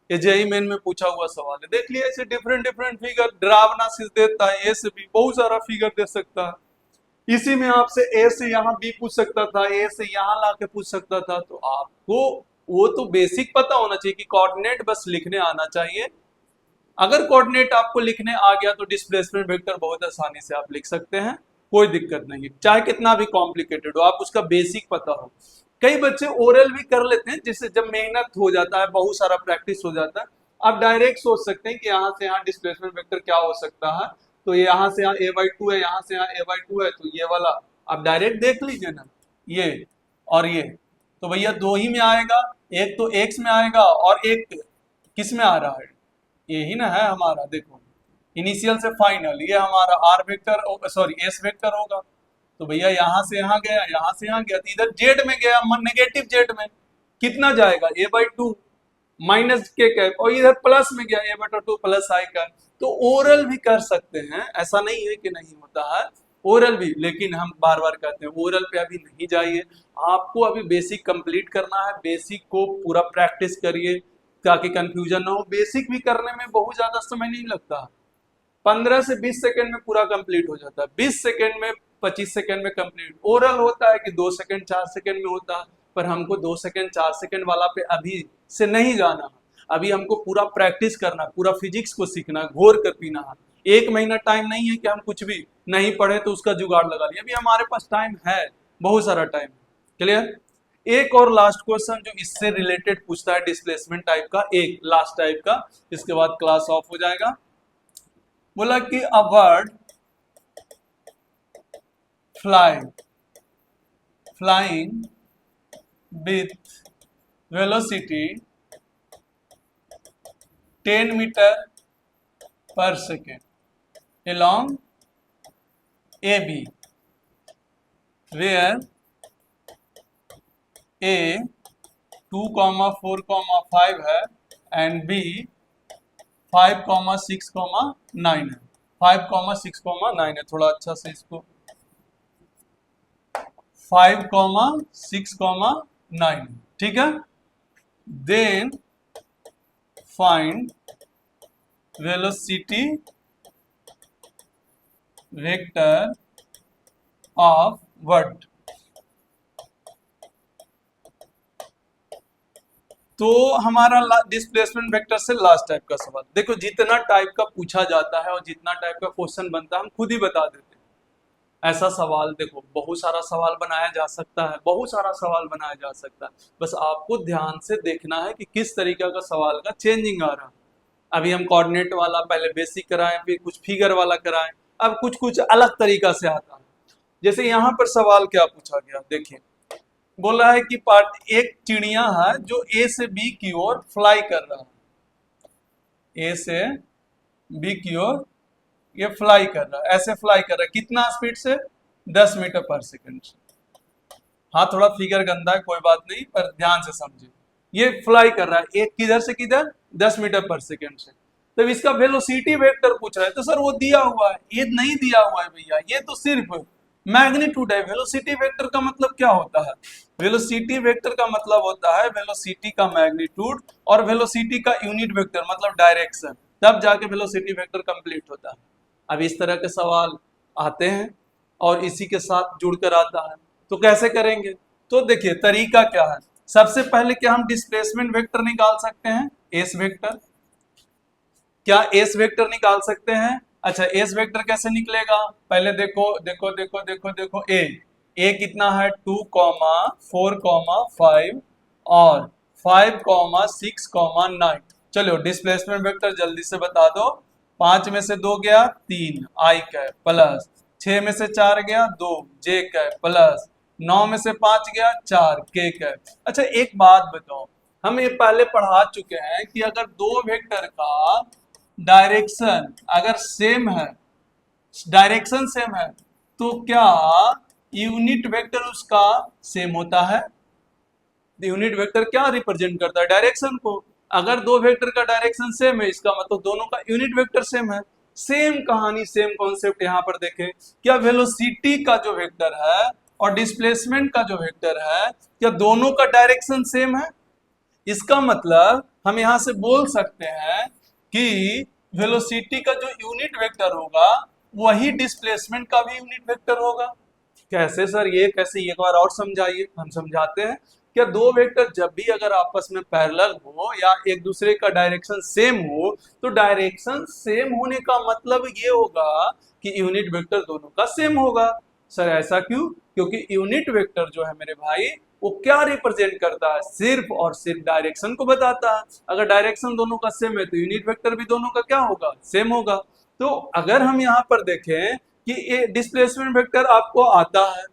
Speaker 1: ये जेईई मेन में पूछा हुआ सवाल है। देख लिया ऐसे डिफरेंट डिफरेंट फिगर, डरावना से देता है, ए से भी बहुत सारा फिगर दे सकता है। इसी में आपसे ए से यहाँ बी पूछ सकता था, ए से यहाँ ला के पूछ सकता था। तो आपको वो तो बेसिक पता होना चाहिए कि कोऑर्डिनेट बस लिखने आना चाहिए। अगर कोऑर्डिनेट आपको लिखने आ गया तो डिस्प्लेसमेंट वेक्टर बहुत आसानी से आप लिख सकते हैं, कोई दिक्कत नहीं, चाहे कितना भी कॉम्प्लिकेटेड हो, आप उसका बेसिक पता हो। कई बच्चे ओरल भी कर लेते हैं, जिससे जब मेहनत हो जाता है, बहुत सारा प्रैक्टिस हो जाता है, आप डायरेक्ट सोच सकते हैं कि यहाँ से यहाँ डिस्प्लेसमेंट वेक्टर क्या हो सकता है। तो यहाँ से यहाँ a/2 है, यहाँ से यहाँ a/2 है, तो ये वाला आप डायरेक्ट देख लीजिए ना, ये और ये, तो भैया दो ही में आएगा, एक तो x में आएगा और एक किस में आ रहा है, यही ना है हमारा। देखो इनिशियल से फाइनल, ये हमारा R vector, sorry S vector होगा। तो भैया यहाँ से यहाँ गया, यहाँ से यहाँ गया, तो इधर जेड में गया, नेगेटिव जेड में, कितना जाएगा a/2 माइनस के कैप, और इधर प्लस में गया a/2 प्लस आई का। तो ओरल भी कर सकते हैं, ऐसा नहीं है कि नहीं होता है ओरल भी, लेकिन हम बार बार कहते हैं ओरल पे अभी नहीं जाइए, आपको अभी बेसिक कंप्लीट करना है, बेसिक को पूरा प्रैक्टिस करिए ताकि कंफ्यूजन ना हो। बेसिक भी करने में बहुत ज्यादा समय नहीं लगता, 15 से 20 सेकंड में पूरा कंप्लीट हो जाता है, 20 सेकंड में 25 सेकंड में कंप्लीट। ओरल होता है कि 2 सेकंड 4 सेकंड में होता है, पर हमको 2 सेकंड 4 सेकंड वाला पे अभी से नहीं जाना है, अभी हमको पूरा प्रैक्टिस करना, पूरा फिजिक्स को सीखना, घोर कर पीना है। 1 महीना टाइम नहीं है कि हम कुछ भी नहीं पढ़े तो उसका जुगाड़ लगा लिया, अभी हमारे पास टाइम है, बहुत सारा टाइम। क्लियर? एक और लास्ट क्वेश्चन जो इससे रिलेटेड पूछता है डिस्प्लेसमेंट टाइप का, एक लास्ट टाइप का, इसके बाद क्लास ऑफ हो जाएगा। बोला कि a bird flying with velocity 10 meter per second along AB, where A 2,4,5 है and B 5,6,9 है, 5,6,9 है, थोड़ा अच्छा से इसको 5,6,9, ठीक है। Then find velocity vector of what. तो हमारा डिस्प्लेसमेंट वेक्टर से लास्ट टाइप का सवाल, देखो जितना टाइप का पूछा जाता है और जितना टाइप का क्वेश्चन बनता है हम खुद ही बता देते हैं। ऐसा सवाल देखो बहुत सारा सवाल बनाया जा सकता है, बहुत सारा सवाल बनाया जा सकता है, बस आपको ध्यान से देखना है कि किस तरीके का सवाल का चेंजिंग आ रहा है। अभी हम कोऑर्डिनेट वाला पहले बेसिक कराएं, फिर कुछ फिगर वाला कराएं, अब कुछ कुछ अलग तरीका से आता है। जैसे यहाँ पर सवाल क्या पूछा गया, देखिए बोला है कि पार्ट एक चिड़िया है जो ए से बी की ओर फ्लाई कर रहा है, ए से बी की ओर ये फ्लाई कर रहा है, ऐसे फ्लाई कर रहा है, कितना स्पीड से? 10 मीटर पर सेकंड से। हाँ थोड़ा फिगर गंदा है, कोई बात नहीं, पर ध्यान से समझे। ये फ्लाई कर रहा है एक किधर से किधर? 10 मीटर पर सेकंड से। तो इसका वेलोसिटी वेक्टर पूछ रहा है, तो सर वो दिया हुआ है, ये नहीं दिया हुआ है भैया, ये तो सिर्फ मैग्नीट्यूड है। वेलोसिटी वेक्टर का मतलब क्या होता है? वेलोसिटी वेक्टर का मतलब होता है वेलोसिटी का मैग्नीट्यूड और वेलोसिटी का यूनिट वेक्टर मतलब डायरेक्शन, तब जाके वेलोसिटी वेक्टर कंप्लीट होता है। अब इस तरह के सवाल आते हैं और इसी के साथ जुड़कर आता है, तो कैसे करेंगे? तो देखिए तरीका क्या है, सबसे पहले क्या हम डिस्प्लेसमेंट वेक्टर निकाल सकते हैं, एस वेक्टर। क्या एस वेक्टर निकाल सकते हैं? अच्छा एस वेक्टर कैसे निकलेगा? पहले देखो देखो देखो देखो देखो ए कितना है? 2,4,5 और 5,6,9। चलो डिस्प्लेसमेंट वेक्टर जल्दी से बता दो। 5 में से 2 गया 3 आई कैप प्लस 6 में से 4 गया 2 जे कैप प्लस 9 में से 5 गया 4 के कैप। अच्छा एक बात बताओ, हम ये पहले पढ़ा चुके हैं कि अगर दो वेक्टर का डायरेक्शन अगर सेम है, डायरेक्शन सेम है, तो क्या यूनिट वेक्टर उसका सेम होता है? यूनिट वेक्टर क्या रिप्रेजेंट करता है? डायरेक्शन को। अगर दो वेक्टर का डायरेक्शन सेम है इसका मतलब दोनों का यूनिट वेक्टर सेम है। सेम कहानी सेम कॉन्सेप्ट यहाँ पर देखें, क्या वेलोसिटी का जो वेक्टर है और डिस्प्लेसमेंट का जो वेक्टर है क्या दोनों का डायरेक्शन सेम है? इसका मतलब हम यहाँ से बोल सकते हैं कि वेलोसिटी का जो यूनिट वेक्टर होगा वही डिस्प्लेसमेंट का भी यूनिट वेक्टर होगा। कैसे सर, ये कैसे, एक बार और समझाइए। हम समझाते हैं। क्या दो वेक्टर जब भी अगर आपस में पैरेलल हो या एक दूसरे का डायरेक्शन सेम हो, तो डायरेक्शन सेम होने का मतलब ये होगा कि यूनिट वेक्टर दोनों का सेम होगा। सर ऐसा क्यों? क्योंकि यूनिट वेक्टर जो है मेरे भाई वो क्या रिप्रेजेंट करता है? सिर्फ और सिर्फ डायरेक्शन को बताता है। अगर डायरेक्शन दोनों का सेम है तो यूनिट वेक्टर भी दोनों का क्या होगा? सेम होगा। तो अगर हम यहाँ पर देखें कि ये डिस्प्लेसमेंट वेक्टर आपको आता है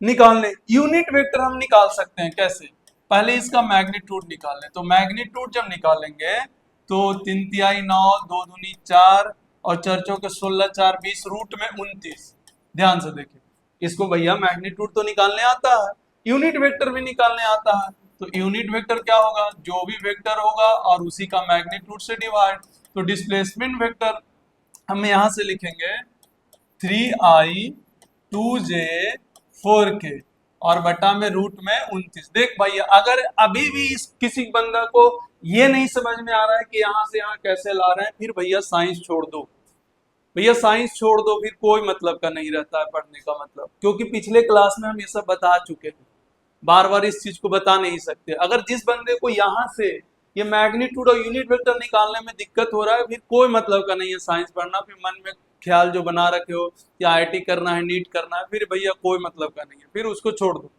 Speaker 1: निकालने, यूनिट वेक्टर हम निकाल सकते हैं कैसे? पहले इसका मैग्नीट्यूड निकाल लें। तो मैग्नीट्यूड जब निकालेंगे तो 3 तिहाई 9, 2 दूनी 4 और 4 चौके 16, 4 20 रूट में 29। ध्यान से देखिए इसको भैया मैग्नीट्यूड तो निकालने आता है, यूनिट वेक्टर भी निकालने आता है। तो यूनिट वेक्टर क्या होगा, जो भी वेक्टर होगा और उसी का मैग्नीट्यूड से डिवाइड। तो डिस्प्लेसमेंट वेक्टर हम यहां से लिखेंगे 3i 2j 4k और बटा में रूट में 29। देख भाई, अगर अभी भी किसी बंदा को ये नहीं समझ में आ रहा है कि यहाँ से यहाँ कैसे ला रहे हैं, फिर भैया साइंस छोड़ दो, भैया साइंस छोड़ दो, फिर कोई मतलब का नहीं रहता है पढ़ने का मतलब, क्योंकि पिछले क्लास में हम ये सब बता चुके हैं, बार बार इस चीज को बता नहीं सकते। अगर जिस बंदे को यहाँ से ये मैग्नीट्यूड और यूनिट वेक्टर निकालने में दिक्कत हो रहा है, फिर कोई मतलब का नहीं है साइंस पढ़ना, फिर मन में ख्याल जो बना रखे हो कि आईआईटी करना है, नीट करना है, फिर भैया कोई मतलब का नहीं है, फिर उसको छोड़ दो।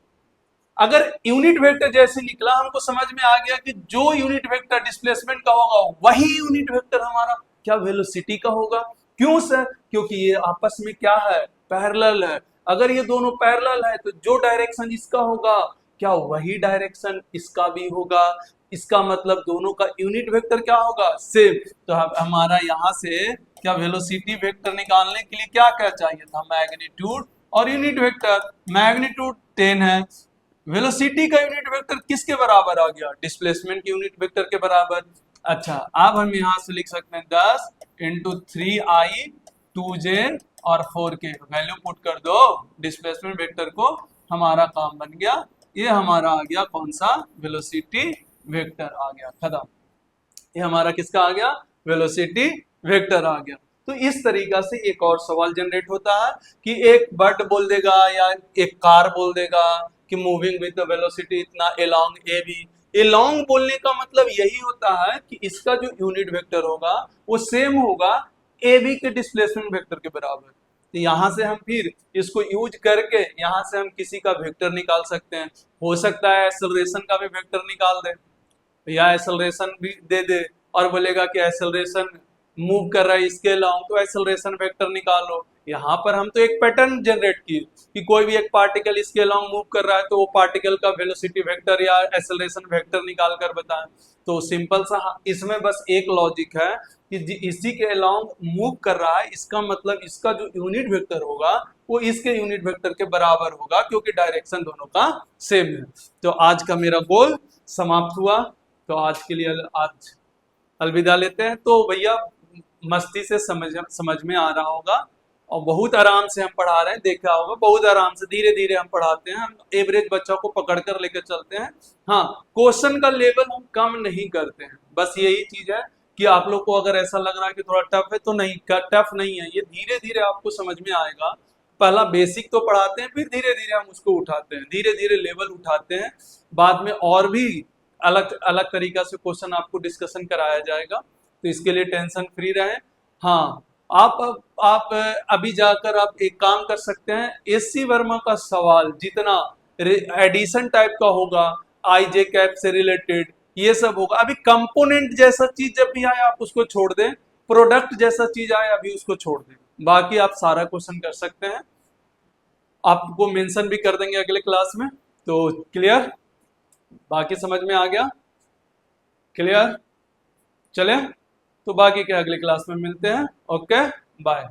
Speaker 1: अगर यूनिट वेक्टर जैसे निकला, हमको समझ में आ गया कि जो यूनिट वेक्टर डिस्प्लेसमेंट का होगा वही यूनिट वेक्टर हमारा क्या वेलोसिटी का होगा। क्यों सर? क्योंकि ये आपस में क्या है, पैरेलल है। अगर ये दोनों पैरेलल है तो जो डायरेक्शन इसका होगा क्या वही डायरेक्शन इसका भी होगा, इसका मतलब दोनों का यूनिट वेक्टर क्या होगा, सेम। तो हमारा यहाँ से क्या वेलोसिटी वेक्टर निकालने के लिए क्या क्या चाहिए था, मैग्नीट्यूड और यूनिट वेक्टर। मैग्नीट्यूड 10 है, वेलोसिटी का यूनिट वेक्टर किसके बराबर आ गया, डिस्प्लेसमेंट के यूनिट वेक्टर के बराबर। अच्छा, अब हम यहाँ से लिख सकते हैं 10 इंटू 3i 2j और 4k, वैल्यू पुट कर दो डिस्प्लेसमेंट वेक्टर को, हमारा काम बन गया। ये हमारा आ गया कौन सा, वेलोसिटी वेक्टर आ गया, खत्म। ये हमारा किसका आ गया, वेलोसिटी वेक्टर आ गया। तो इस तरीका से एक और सवाल जनरेट होता है कि एक बर्ड बोल देगा या एक कार बोल देगा कि मूविंग विद द वेलोसिटी इतना अलोंग ए बी। अलोंग बोलने का मतलब यही होता है कि इसका जो यूनिट वेक्टर होगा वो सेम होगा ए बी के डिस्प्लेसमेंट वेक्टर के बराबर। तो यहाँ से हम फिर इसको यूज करके यहाँ से हम किसी का वेक्टर निकाल सकते हैं। हो सकता है एक्सेलरेशन का भी वेक्टर निकाल दे, या एक्सेलरेशन भी दे दे और बोलेगा कि एक्सेलरेशन मूव कर रहा है इसके अलावा, तो एक्सेलरेशन वेक्टर निकालो। यहाँ पर हम तो एक पैटर्न जनरेट किए कि कोई भी एक पार्टिकल इसके अलावा मूव कर रहा है तो वो पार्टिकल का वेलोसिटी वेक्टर या एक्सेलरेशन वेक्टर निकाल कर बताएं। तो सिंपल सा इसमें बस एक लॉजिक है कि इसी के अलावा मूव कर रहा है, इसका मतलब इसका जो यूनिट वेक्टर होगा वो इसके यूनिट वेक्टर के बराबर होगा, क्योंकि डायरेक्शन दोनों का सेम है। तो आज का मेरा गोल समाप्त हुआ। तो आज के लिए आज अलविदा लेते हैं। तो भैया मस्ती से समझ में आ रहा होगा और बहुत आराम से हम पढ़ा रहे हैं, देखा होगा बहुत आराम से धीरे धीरे हम पढ़ाते हैं, हम एवरेज बच्चों को पकड़ कर लेकर चलते हैं। हाँ, क्वेश्चन का लेवल हम कम नहीं करते हैं, बस यही चीज है कि आप लोग को अगर ऐसा लग रहा है कि थोड़ा टफ है तो नहीं, टफ नहीं है, ये धीरे धीरे आपको समझ में आएगा। पहला बेसिक तो पढ़ाते हैं, फिर धीरे धीरे हम उसको उठाते हैं, धीरे धीरे लेवल उठाते हैं, बाद में और भी अलग अलग तरीका से क्वेश्चन आपको डिस्कशन कराया जाएगा। तो इसके लिए टेंशन फ्री रहे। हाँ, आप अभी जाकर आप एक काम कर सकते हैं, एससी वर्मा का सवाल जितना एडिशन टाइप का होगा, आई जे कैप से रिलेटेड ये सब होगा। अभी कंपोनेंट जैसा चीज जब भी आए आप उसको छोड़ दें, प्रोडक्ट जैसा चीज आए अभी उसको छोड़ दें, बाकी आप सारा क्वेश्चन कर सकते हैं। आपको मेंशन भी कर देंगे अगले क्लास में। तो क्लियर, बाकी समझ में आ गया, क्लियर? चले तो बाकी के अगले क्लास में मिलते हैं। Okay, bye.